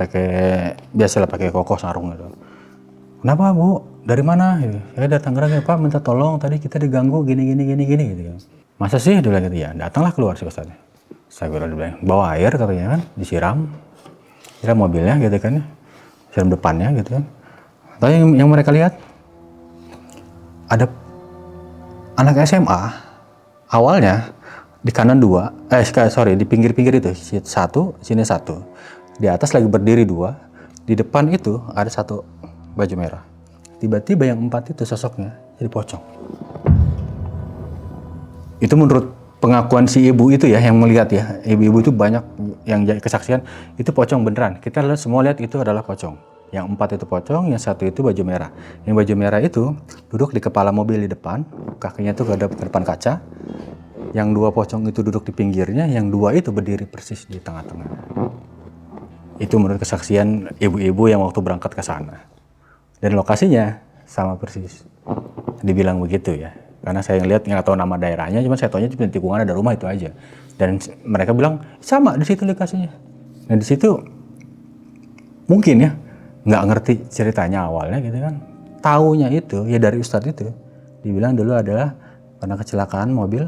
biasalah pakai koko sarung gitu. Kenapa Bu? Dari mana? Saya datang Tangerang ya Pak, minta tolong, tadi kita diganggu gini gitu kan. Masa sih? Dia bilang gitu ya. Datanglah keluar si ustadznya. Saya bilang, bawa air katanya kan, disiram mobilnya gitu kan. Siram depannya gitu kan. Tapi yang mereka lihat ada anak SMA awalnya di kanan 2, di pinggir-pinggir itu sini 1, di atas lagi berdiri 2, di depan itu ada 1 baju merah. Tiba-tiba yang 4 itu sosoknya jadi pocong. Itu menurut pengakuan si ibu itu ya, yang melihat ya, ibu-ibu itu banyak yang kesaksian itu pocong beneran. Kita semua lihat itu adalah pocong. Yang 4 itu pocong, yang 1 itu baju merah. Yang baju merah itu duduk di kepala mobil di depan, kakinya tuh ke depan kaca. Yang 2 pocong itu duduk di pinggirnya, yang 2 itu berdiri persis di tengah-tengah. Itu menurut kesaksian ibu-ibu yang waktu berangkat ke sana. Dan lokasinya sama persis. dibilang begitu ya. Karena saya ngeliat nggak tahu nama daerahnya, cuma saya tahunya cuma tikungan ada rumah itu aja. Dan mereka bilang sama di situ lokasinya. Nah di situ mungkin ya nggak ngerti ceritanya awalnya gitu kan. Taunya itu ya dari Ustadz itu dibilang dulu adalah karena kecelakaan mobil,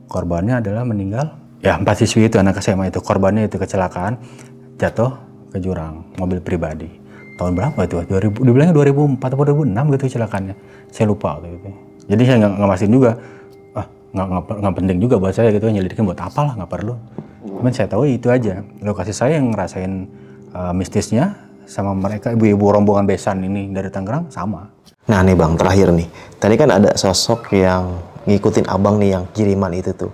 korbannya adalah meninggal. Ya 4 siswi itu anak SMA itu korbannya itu kecelakaan jatuh ke jurang mobil pribadi. Tahun berapa itu? 2000, dibilangnya 2004 atau 2006 gitu kecelakaannya. Saya lupa gitu. Jadi saya nggak mastiin juga. Nggak penting juga buat saya gitu, nyelidikin buat apalah, nggak perlu. Cuman saya tahu itu aja. Lokasi saya yang ngerasain mistisnya sama mereka ibu-ibu rombongan besan ini dari Tangerang sama. Nah nih Bang, terakhir nih. Tadi kan ada sosok yang ngikutin abang nih yang kiriman itu tuh.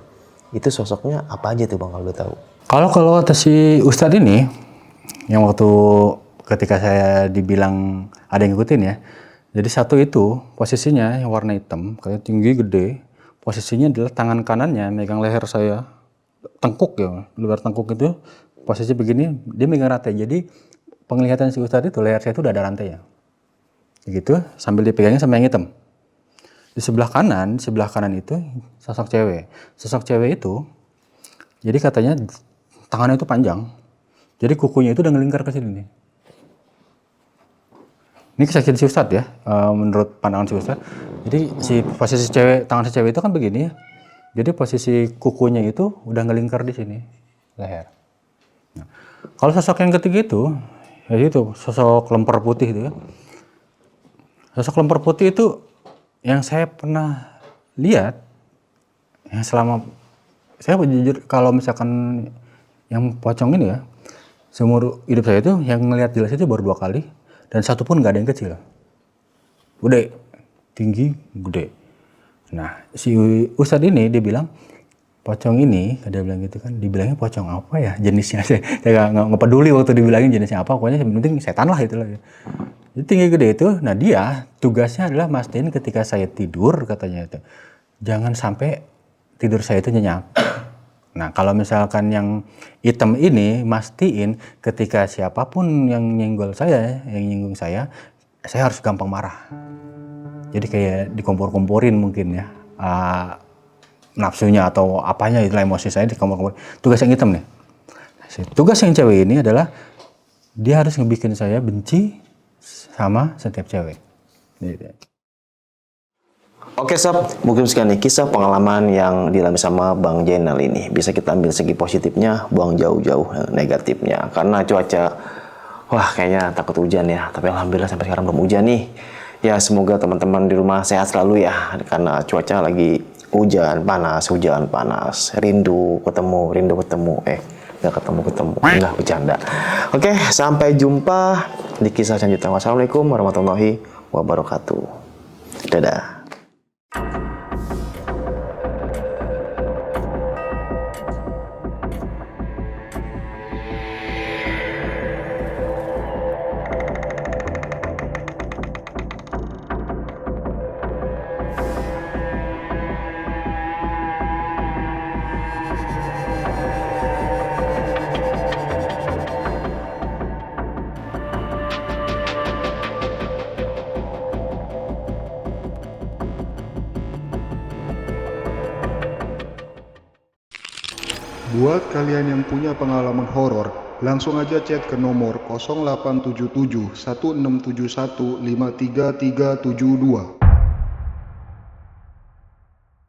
Itu sosoknya apa aja tuh Bang kalau udah tahu? Kalau kata si Ustadz ini, yang waktu ketika saya dibilang ada yang ngikutin ya. Jadi satu itu posisinya yang warna hitam, kayak tinggi gede. Posisinya adalah tangan kanannya megang leher saya, tengkuk ya, luar tengkuk itu posisi begini, dia megang rantai. Jadi penglihatan si Ustadz itu leher saya itu udah ada rantainya. Begitu, sambil dipegangnya sama yang hitam. Di sebelah kanan itu sosok cewek. Sosok cewek itu, jadi katanya tangannya itu panjang. Jadi kukunya itu udah ngelingkar ke sini nih. Ini kesaksian si Ustadz ya, menurut pandangan si Ustadz. Jadi si posisi cewek, tangan si cewek itu kan begini ya. Jadi posisi kukunya itu udah ngelingkar di sini, leher. Nah, kalau sosok yang ketiga itu, ya itu sosok lemper putih itu ya. Sosok lemper putih itu yang saya pernah lihat, yang selama saya jujur kalau misalkan yang pocong ini ya, seumur hidup saya itu yang ngelihat jelas itu baru 2 kali. Dan satu pun nggak ada yang kecil, gede, tinggi, gede. Nah si Ustadz ini dia bilang pocong ini, dia bilang gitu kan, dibilangnya pocong apa ya jenisnya, saya nggak peduli waktu dibilangin jenisnya apa, pokoknya yang penting setan lah itulah. Jadi tinggi gede itu, nah dia tugasnya adalah mastiin ketika saya tidur katanya itu, jangan sampai tidur saya itu nyenyak. Nah kalau misalkan yang hitam ini mastiin ketika siapapun yang nyinggol saya, yang nyinggung saya harus gampang marah. Jadi kayak dikompor-komporin mungkin ya, nafsunya atau apanya itu emosi saya dikompor-komporin. Tugas yang hitam nih. Tugas yang cewek ini adalah dia harus ngebikin saya benci sama setiap cewek. Gitu. Oke Sob, mungkin sekian nih kisah pengalaman yang dialami sama Bang Jainal ini. Bisa kita ambil segi positifnya, buang jauh-jauh negatifnya. Karena cuaca, wah kayaknya takut hujan ya. Tapi alhamdulillah sampai sekarang belum hujan nih. Ya semoga teman-teman di rumah sehat selalu ya. Karena cuaca lagi hujan panas. Rindu ketemu. Nggak ketemu. Nggak bercanda. Oke, sampai jumpa di kisah selanjutnya. Wassalamualaikum warahmatullahi wabarakatuh. Dadah. Buat kalian yang punya pengalaman horor, langsung aja chat ke nomor 0877 1671 53372.